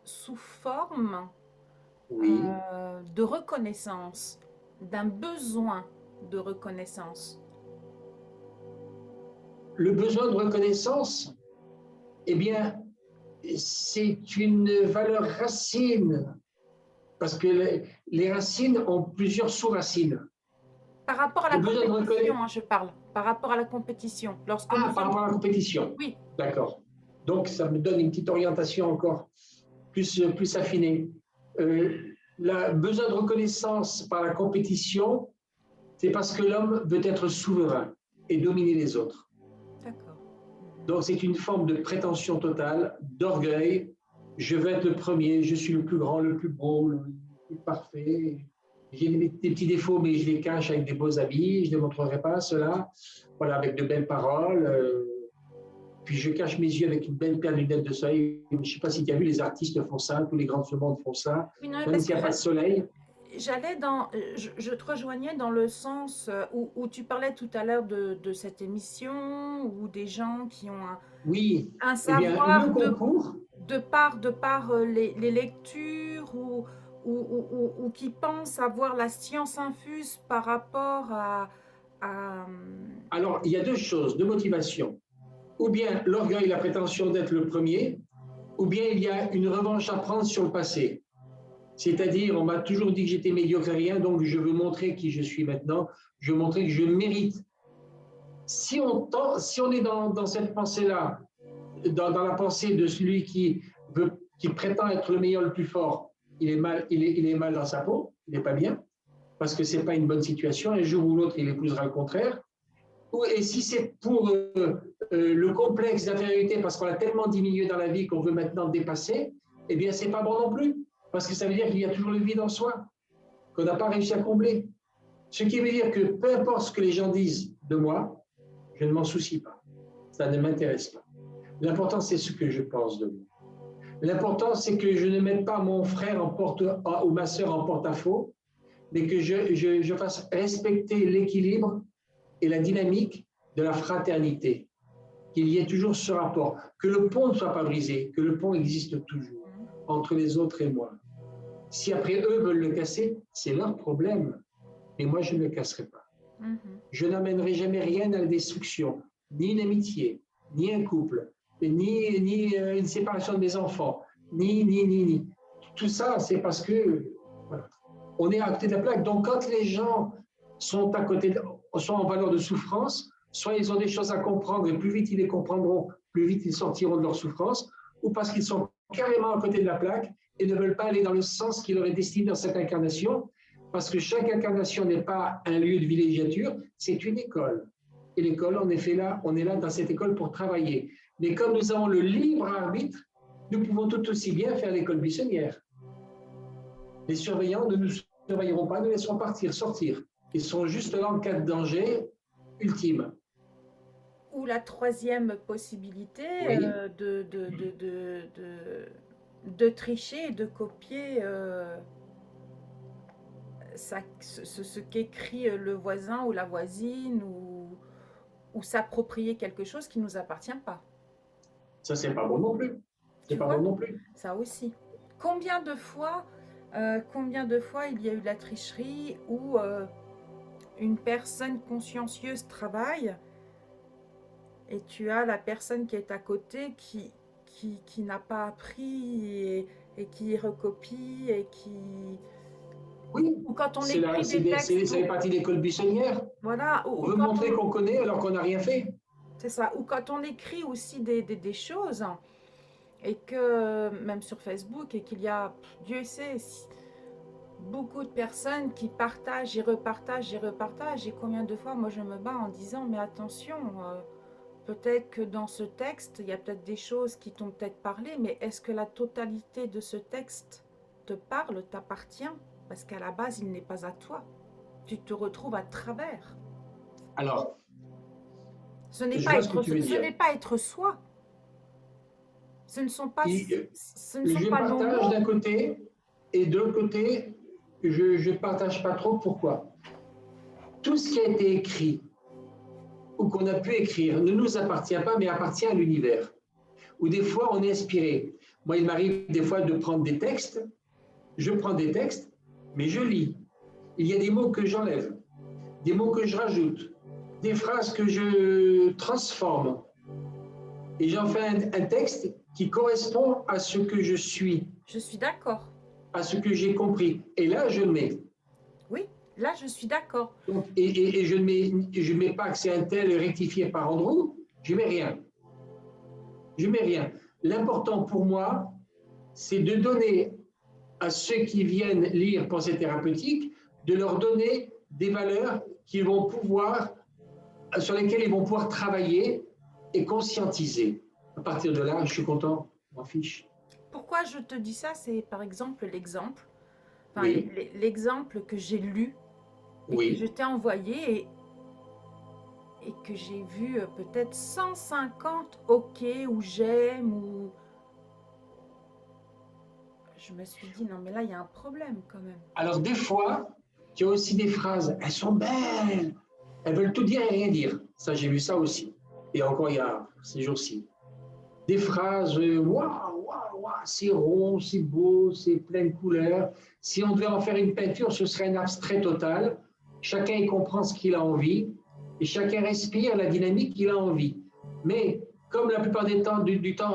sous forme de reconnaissance, d'un besoin de reconnaissance? Le besoin de reconnaissance, eh bien, c'est une valeur racine, parce que les racines ont plusieurs sous-racines. Par rapport à la compétition, je parle. Par rapport à la compétition. Par rapport à la compétition. Oui. D'accord. Donc, ça me donne une petite orientation encore plus affinée. Le besoin de reconnaissance par la compétition, c'est parce que l'homme veut être souverain et dominer les autres. D'accord. Donc, c'est une forme de prétention totale, d'orgueil. Je veux être le premier, je suis le plus grand, le plus beau, le plus parfait. J'ai des petits défauts, mais je les cache avec des beaux habits. Je ne montrerai pas cela. Voilà, avec de belles paroles. Puis je cache mes yeux avec une belle paire de lunettes de soleil. Je ne sais pas si tu as vu, les artistes font ça, tous les grands de ce monde font ça. Oui, non, même s'il n'y a pas de soleil. Je te rejoignais dans le sens où tu parlais tout à l'heure de cette émission, ou des gens qui ont un savoir de par les lectures, ou qui pensent avoir la science infuse par rapport à... Alors, il y a 2 choses, 2 motivations. Ou bien l'orgueil, la prétention d'être le premier, ou bien il y a une revanche à prendre sur le passé. C'est-à-dire, on m'a toujours dit que j'étais médiocre à rien, donc je veux montrer qui je suis maintenant, je veux montrer que je mérite. Si on est dans cette pensée-là, dans la pensée de celui qui prétend être le meilleur, le plus fort, il est mal dans sa peau, il n'est pas bien, parce que ce n'est pas une bonne situation. Un jour ou l'autre, il épousera le contraire. Et si c'est pour le complexe d'infériorité, parce qu'on a tellement diminué dans la vie qu'on veut maintenant dépasser, eh bien, ce n'est pas bon non plus, parce que ça veut dire qu'il y a toujours le vide en soi, qu'on n'a pas réussi à combler. Ce qui veut dire que peu importe ce que les gens disent de moi, Je ne m'en soucie pas. Ça ne m'intéresse pas. L'important, c'est ce que je pense de moi. L'important, c'est que je ne mette pas mon frère ou ma sœur en porte-à-faux, mais que je fasse respecter l'équilibre et la dynamique de la fraternité. Qu'il y ait toujours ce rapport. Que le pont ne soit pas brisé, que le pont existe toujours entre les autres et moi. Si après eux veulent le casser, c'est leur problème. Mais moi, je ne le casserai pas. Je n'amènerai jamais rien à la destruction, ni une amitié, ni un couple, ni une séparation de mes enfants, ni. Tout ça, c'est parce que voilà, on est à côté de la plaque. Donc, quand les gens sont en valeur de souffrance, soit ils ont des choses à comprendre, et plus vite ils les comprendront, plus vite ils sortiront de leur souffrance, ou parce qu'ils sont carrément à côté de la plaque et ne veulent pas aller dans le sens qui leur est destiné dans cette incarnation, parce que chaque incarnation n'est pas un lieu de villégiature, c'est une école. Et l'école, en effet, on est là dans cette école pour travailler. Mais comme nous avons le libre arbitre, nous pouvons tout aussi bien faire l'école buissonnière. Les surveillants ne nous surveilleront pas, nous laisseront sortir. Ils sont juste là en cas de danger ultime. Ou la troisième possibilité, oui. De tricher et de copier ce qu'écrit le voisin ou la voisine, ou s'approprier quelque chose qui ne nous appartient pas. Ça, c'est pas bon non plus. C'est pas bon non plus. Ça aussi. Combien de fois il y a eu de la tricherie où une personne consciencieuse travaille et tu as la personne qui est à côté qui n'a pas appris et qui recopie et qui... Oui, ou quand on écrit des textes... Ça fait partie de l'école buissonnière. Voilà. On veut montrer qu'on connaît alors qu'on n'a rien fait. C'est ça. Ou quand on écrit aussi des choses, et que, même sur Facebook, et qu'il y a, Dieu sait, beaucoup de personnes qui partagent et repartagent et repartagent. Et combien de fois, moi, je me bats en disant, mais attention, peut-être que dans ce texte, il y a peut-être des choses qui t'ont peut-être parlé, mais est-ce que la totalité de ce texte te parle, t'appartient? Parce qu'à la base, il n'est pas à toi. Tu te retrouves à travers. Alors, ce n'est pas être soi. Ce ne sont pas, je partage d'un côté, et de l'autre côté, je ne partage pas trop. Pourquoi? Tout ce qui a été écrit, ou qu'on a pu écrire, ne nous appartient pas, mais appartient à l'univers. Ou des fois, on est inspiré. Moi, il m'arrive des fois de prendre des textes, je prends des textes, mais je lis. Il y a des mots que j'enlève, des mots que je rajoute, des phrases que je transforme. Et j'en fais un texte qui correspond à ce que je suis. Je suis d'accord. À ce que j'ai compris. Et là, je le mets. Oui, là, je suis d'accord. Et je ne mets pas que c'est un tel rectifié par Andrew, je ne mets rien. Je ne mets rien. L'important pour moi, c'est de donner à ceux qui viennent lire Pensée thérapeutique, de leur donner des valeurs qu'ils vont pouvoir, sur lesquelles ils vont pouvoir travailler et conscientiser. À partir de là, je suis content, je m'en fiche. Pourquoi je te dis ça? C'est par exemple l'exemple, oui. L'exemple que j'ai lu et oui. que je t'ai envoyé et que j'ai vu peut-être 150 OK ou j'aime ou... Je me suis dit, non mais là, il y a un problème quand même. Alors des fois, il y a aussi des phrases, elles sont belles, elles veulent tout dire et rien dire. Ça, j'ai vu ça aussi. Et encore il y a ces jours-ci. Des phrases, waouh, c'est rond, c'est beau, c'est plein de couleurs. Si on devait en faire une peinture, ce serait un abstrait total. Chacun y comprend ce qu'il a envie et chacun respire la dynamique qu'il a envie. Mais comme la plupart du temps,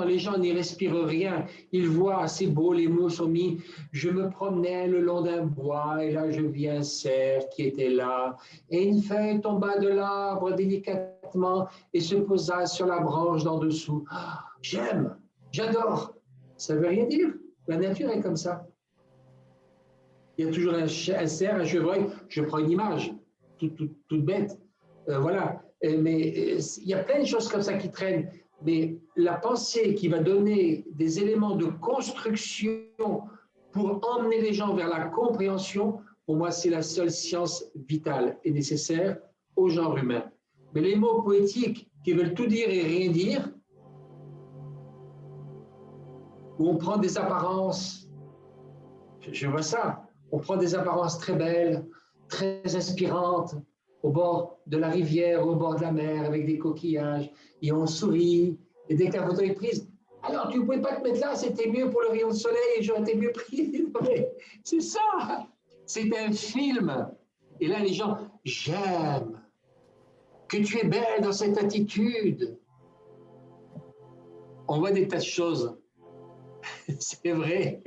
les gens n'y respirent rien, ils voient, c'est beau, les mots sont mis. Je me promenais le long d'un bois et là je vis un cerf qui était là. Et une feuille tomba de l'arbre délicatement et se posa sur la branche d'en dessous. Ah, j'aime, j'adore. Ça ne veut rien dire. La nature est comme ça. Il y a toujours un cerf, un chevreuil. Je prends une image, toute bête. Voilà. Mais il y a plein de choses comme ça qui traînent. Mais la pensée qui va donner des éléments de construction pour emmener les gens vers la compréhension, pour moi, c'est la seule science vitale et nécessaire au genre humain. Mais les mots poétiques qui veulent tout dire et rien dire, où on prend des apparences, je vois ça, on prend des apparences très belles, très inspirantes, au bord de la rivière, au bord de la mer, avec des coquillages, et on sourit, et dès que la photo est prise, alors tu ne pouvais pas te mettre là, c'était mieux pour le rayon de soleil, j'aurais été mieux pris. C'est ça, c'est un film. Et là, les gens, j'aime que tu es belle dans cette attitude. On voit des tas de choses. C'est vrai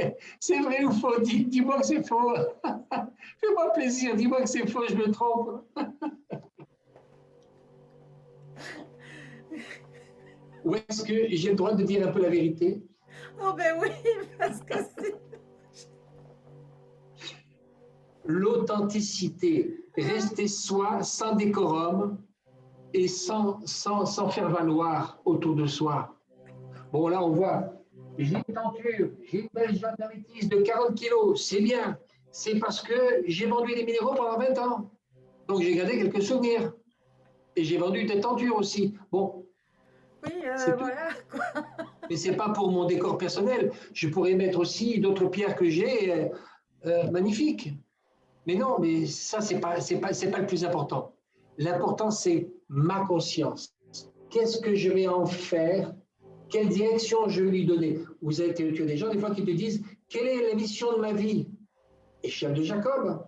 ou faux? Dis-moi que c'est faux. Fais-moi plaisir, dis-moi que c'est faux, je me trompe. Ou est-ce que j'ai le droit de dire un peu la vérité? Oh ben oui, parce que c'est... L'authenticité, rester soi, sans décorum et sans faire valoir autour de soi. Bon, là, on voit, j'ai une tenture, j'ai une belle diabétique de 40 kilos, c'est bien. C'est parce que j'ai vendu des minéraux pendant 20 ans. Donc, j'ai gardé quelques souvenirs. Et j'ai vendu des tentures aussi. Bon. Oui, voilà. Mais ce n'est pas pour mon décor personnel. Je pourrais mettre aussi d'autres pierres que j'ai magnifiques. Mais non, mais ça, c'est pas le plus important. L'important, c'est ma conscience. Qu'est-ce que je vais en faire? Quelle direction je vais lui donner? Tu as des gens, des fois, qui te disent, quelle est la mission de ma vie? Échelle de Jacob.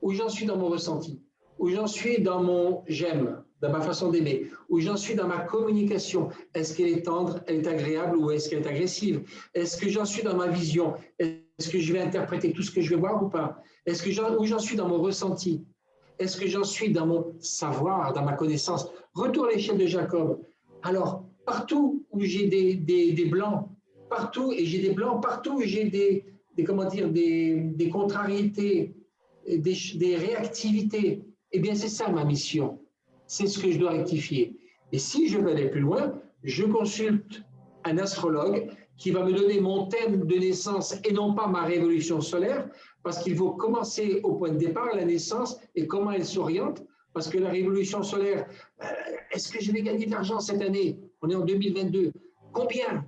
Où j'en suis dans mon ressenti? Où j'en suis dans mon j'aime, dans ma façon d'aimer? Où j'en suis dans ma communication? Est-ce qu'elle est tendre, elle est agréable ou est-ce qu'elle est agressive? Est-ce que j'en suis dans ma vision? Est-ce que je vais interpréter tout ce que je vais voir ou pas? Où j'en suis dans mon ressenti? Est-ce que j'en suis dans mon savoir, dans ma connaissance? Retour à l'échelle de Jacob. Alors, partout où j'ai des blancs, partout, et j'ai des blancs, partout où j'ai des contrariétés, des réactivités, eh bien, c'est ça ma mission. C'est ce que je dois rectifier. Et si je veux aller plus loin, je consulte un astrologue qui va me donner mon thème de naissance et non pas ma révolution solaire, parce qu'il faut commencer au point de départ, la naissance, et comment elle s'oriente, parce que la révolution solaire, est-ce que je vais gagner de l'argent cette année? On est en 2022. Combien?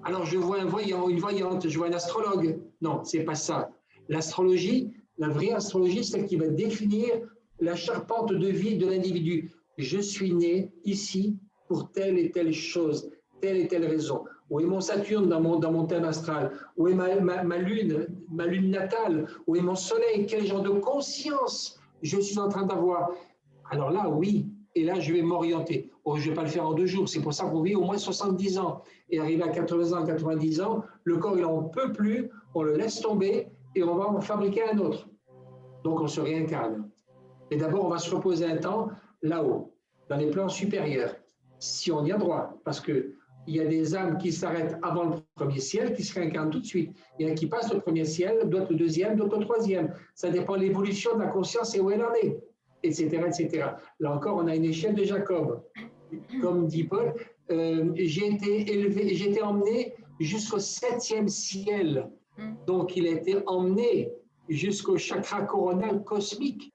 Alors je vois un voyant, une voyante, je vois un astrologue. Non, c'est pas ça. L'astrologie, la vraie astrologie, c'est celle qui va définir la charpente de vie de l'individu. Je suis né ici pour telle et telle chose, telle et telle raison. Où est mon Saturne dans mon thème astral? Où est ma lune natale? Où est mon soleil? Quel genre de conscience je suis en train d'avoir? Alors là, oui, et là, je vais m'orienter. Oh, je ne vais pas le faire en 2 jours, c'est pour ça qu'on vit au moins 70 ans. Et arrivé à 80 ans, 90 ans, le corps, il n'en peut plus, on le laisse tomber et on va en fabriquer un autre. Donc, on se réincarne. Et d'abord, on va se reposer un temps là-haut, dans les plans supérieurs, si on y a droit, parce qu'il y a des âmes qui s'arrêtent avant le premier ciel, qui se réincarnent tout de suite. Il y en a qui passent le premier ciel, d'autres le deuxième, d'autres le troisième. Ça dépend de l'évolution de la conscience et où elle en est, etc., etc. Là encore, on a une échelle de Jacob. Comme dit Paul, j'ai été emmené jusqu'au 7e ciel. Donc, il a été emmené jusqu'au chakra coronal cosmique.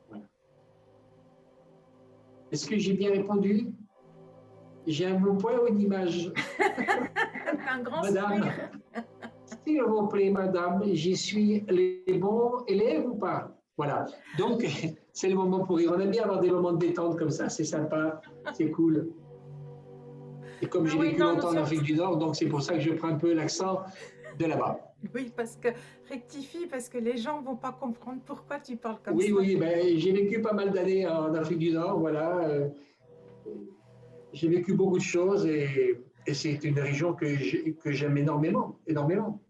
Voilà. Est-ce que j'ai bien répondu? J'ai un bon point ou une image? Un grand Madame, s'il vous plaît, madame, j'y suis les bons élèves ou pas? Voilà. Donc, c'est le moment pour rire. On aime bien avoir des moments de détente comme ça. C'est sympa, c'est cool. Et comme j'ai vécu longtemps en Afrique du Nord, donc c'est pour ça que je prends un peu l'accent de là-bas. Oui, parce que rectifie, parce que les gens ne vont pas comprendre pourquoi tu parles comme ça. Oui, ben, j'ai vécu pas mal d'années en Afrique du Nord, voilà. J'ai vécu beaucoup de choses et c'est une région que j'aime énormément, énormément.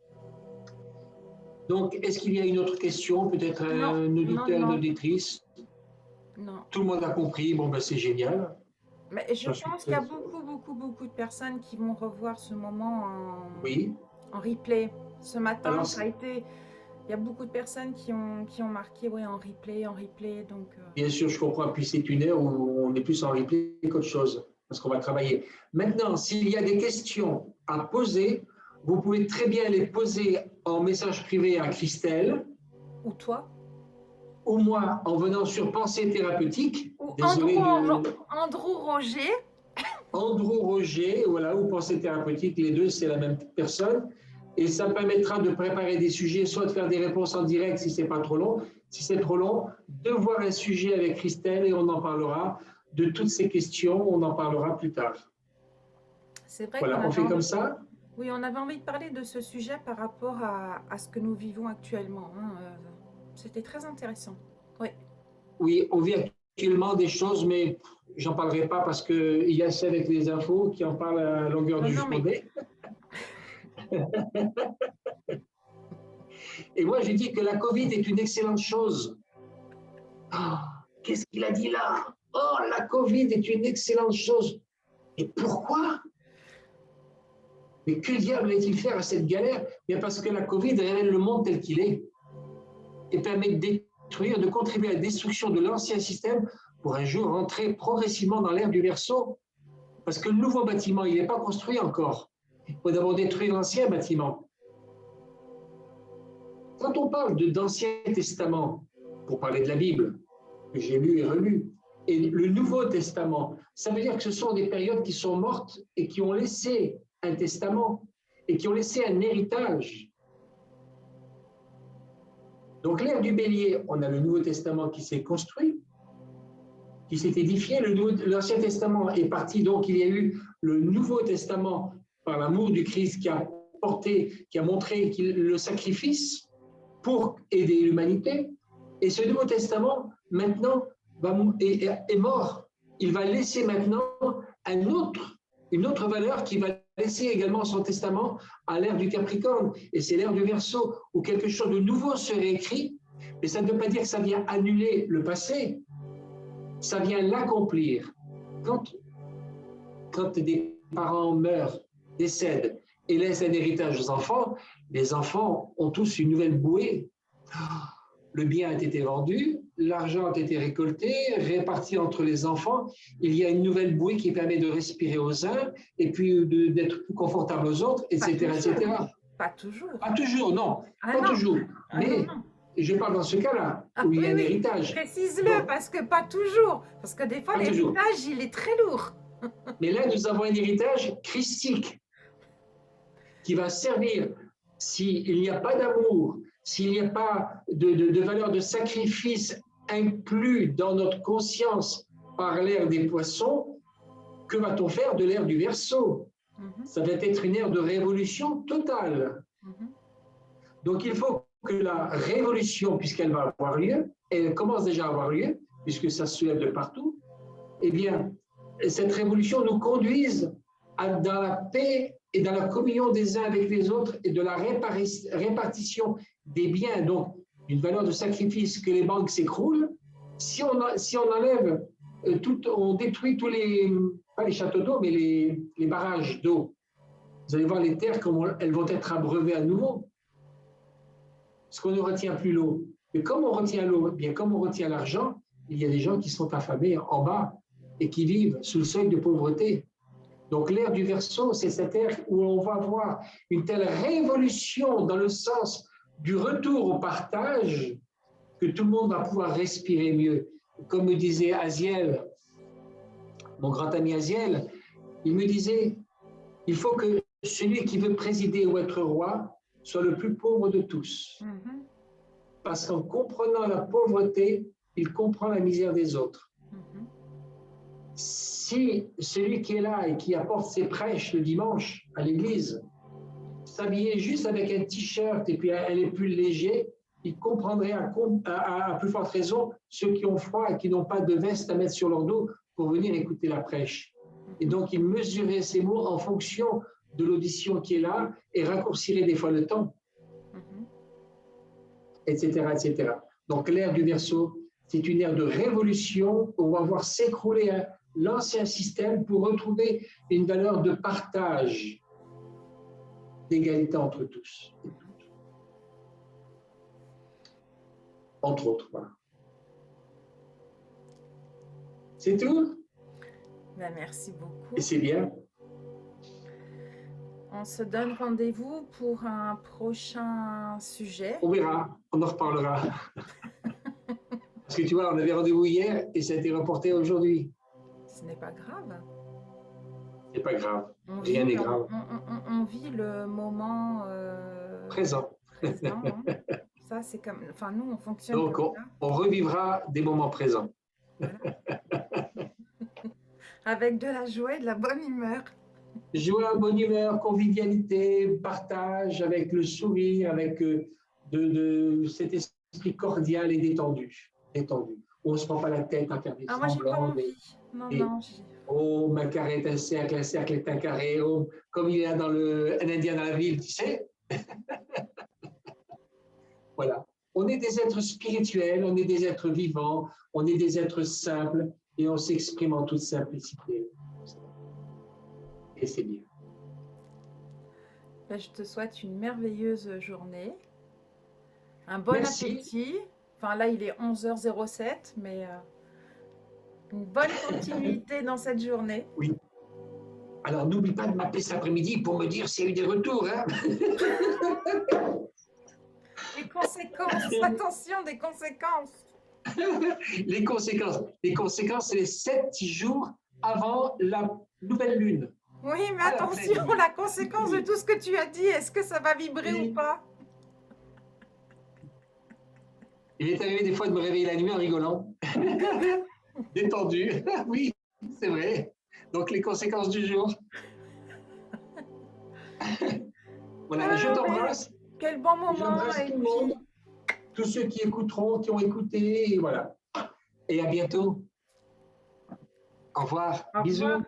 Donc, est-ce qu'il y a une autre question, peut-être un auditeur, une auditrice? Non. Tout le monde a compris, bon, ben, c'est génial. Mais je pense qu'il y a beaucoup de personnes qui vont revoir ce moment en replay. Ce matin, alors, ça a été... Il y a beaucoup de personnes qui ont marqué en replay. Donc, Bien sûr, je comprends. Puis c'est une heure où on est plus en replay qu'autre chose, parce qu'on va travailler. Maintenant, s'il y a des questions à poser, vous pouvez très bien les poser en message privé à Christelle. Ou toi. ou moi, en venant sur Pensée thérapeutique, ou Andrew Roger. Andrew Roger, voilà, ou Pensée thérapeutique, les deux, c'est la même personne. Et ça permettra de préparer des sujets, soit de faire des réponses en direct si c'est pas trop long. Si c'est trop long, de voir un sujet avec Christelle et on en parlera. De toutes ces questions, on en parlera plus tard. C'est vrai voilà, on fait comme ça. Oui, on avait envie de parler de ce sujet par rapport à ce que nous vivons actuellement. Hein. C'était très intéressant. Oui. Oui, on vit actuellement des choses, mais j'en parlerai pas parce qu'il y a ceux avec les infos qui en parlent à longueur de journée. Et moi, je dis que la Covid est une excellente chose. Oh, qu'est-ce qu'il a dit là? Oh, la Covid est une excellente chose. Et pourquoi? Mais que diable est-il faire à cette galère? Bien parce que la Covid révèle le monde tel qu'il est et permet de détruire, de contribuer à la destruction de l'ancien système pour un jour rentrer progressivement dans l'ère du Verseau. Parce que le nouveau bâtiment, il n'est pas construit encore. Il faut d'abord détruire l'ancien bâtiment. Quand on parle d'Ancien Testament, pour parler de la Bible, que j'ai lu et relu, et le Nouveau Testament, ça veut dire que ce sont des périodes qui sont mortes et qui ont laissé un testament et qui ont laissé un héritage. Donc l'ère du Bélier, on a le Nouveau Testament qui s'est construit, qui s'est édifié. L'Ancien Testament est parti, donc il y a eu le Nouveau Testament par l'amour du Christ qui a porté, qui a montré le sacrifice pour aider l'humanité. Et ce Nouveau Testament, maintenant, est mort. Il va laisser maintenant une autre valeur qui va laisser également son testament à l'ère du Capricorne. Et c'est l'ère du Verseau, où quelque chose de nouveau serait écrit. Mais ça ne veut pas dire que ça vient annuler le passé. Ça vient l'accomplir. Quand des parents meurent, décèdent et laissent un héritage aux enfants, les enfants ont tous une nouvelle bouée. Le bien a été vendu, l'argent a été récolté, réparti entre les enfants. Il y a une nouvelle bouée qui permet de respirer aux uns et puis d'être plus confortable aux autres, etc. etc. Pas toujours. Pas toujours, non. Pas toujours. Mais je parle dans ce cas-là, où il y a un héritage. Précise-le, parce que pas toujours. Parce que des fois, l'héritage, il est très lourd. Mais là, nous avons un héritage christique qui va servir, s'il n'y a pas d'amour, s'il n'y a pas de valeur de sacrifice inclus dans notre conscience par l'ère des poissons, que va-t-on faire de l'ère du Verseau? Ça va être une ère de révolution totale. Donc il faut que la révolution, puisqu'elle va avoir lieu, elle commence déjà à avoir lieu, puisque ça se soulève de partout, eh bien, cette révolution nous conduise dans la paix et dans la communion des uns avec les autres et de la répartition des biens, donc une valeur de sacrifice, que les banques s'écroulent. Si on enlève on détruit tous pas les châteaux d'eau, mais les barrages d'eau, vous allez voir les terres, comment elles vont être abreuvées à nouveau. Parce qu'on ne retient plus l'eau. Mais comme on retient l'eau, bien comme on retient l'argent, il y a des gens qui sont affamés en bas et qui vivent sous le seuil de pauvreté. Donc l'ère du Verseau, c'est cette ère où on va voir une telle révolution dans le sens du retour au partage que tout le monde va pouvoir respirer mieux. Comme me disait Aziel, mon grand ami Aziel, il me disait, il faut que celui qui veut présider ou être roi soit le plus pauvre de tous. Parce qu'en comprenant la pauvreté, il comprend la misère des autres. Si celui qui est là et qui apporte ses prêches le dimanche à l'église s'habillait juste avec un t-shirt et puis un pull léger, il comprendrait à plus forte raison ceux qui ont froid et qui n'ont pas de veste à mettre sur leur dos pour venir écouter la prêche. Et donc, il mesurait ses mots en fonction de l'audition qui est là et raccourcirait des fois le temps, etc., etc. Donc, l'ère du Verseau, c'est une ère de révolution où on va voir s'écrouler l'ancien système pour retrouver une valeur de partage, d'égalité entre tous et toutes. Entre autres, voilà. C'est tout? Ben, merci beaucoup. Et c'est bien. On se donne rendez-vous pour un prochain sujet. On verra, on en reparlera. Parce que tu vois, on avait rendez-vous hier et ça a été reporté aujourd'hui. Ce n'est pas grave. C'est pas grave. Rien n'est grave. On vit le moment présent. Hein. Ça, c'est comme. Enfin, nous, on fonctionne. Donc, on revivra des moments présents. Voilà. Avec de la joie et de la bonne humeur. Joie, bonne humeur, convivialité, partage, avec le sourire, avec cet esprit cordial et détendu. On ne se prend pas la tête à faire des semblants. Non. Oh, ma carré est un cercle est un carré. Oh, comme il y a dans un Indien dans la ville, tu sais. Voilà. On est des êtres spirituels, on est des êtres vivants, on est des êtres simples et on s'exprime en toute simplicité. Et c'est bien. Ben, je te souhaite une merveilleuse journée, un bon appétit. Enfin là, il est 11h07, mais une bonne continuité dans cette journée. Oui. Alors, n'oublie pas de m'appeler cet après-midi pour me dire s'il y a eu des retours. Hein. Les conséquences, attention des conséquences. Les conséquences, c'est les 7 jours avant la nouvelle lune. Oui, mais attention, la conséquence de tout ce que tu as dit, est-ce que ça va vibrer ou pas? Il est arrivé des fois de me réveiller la nuit en rigolant. Détendu. Oui, c'est vrai. Donc, les conséquences du jour. Voilà, je t'embrasse. Quel bon moment. J'embrasse tout le monde. Tous ceux qui écouteront, qui ont écouté, et voilà. Et à bientôt. Au revoir. Bisous.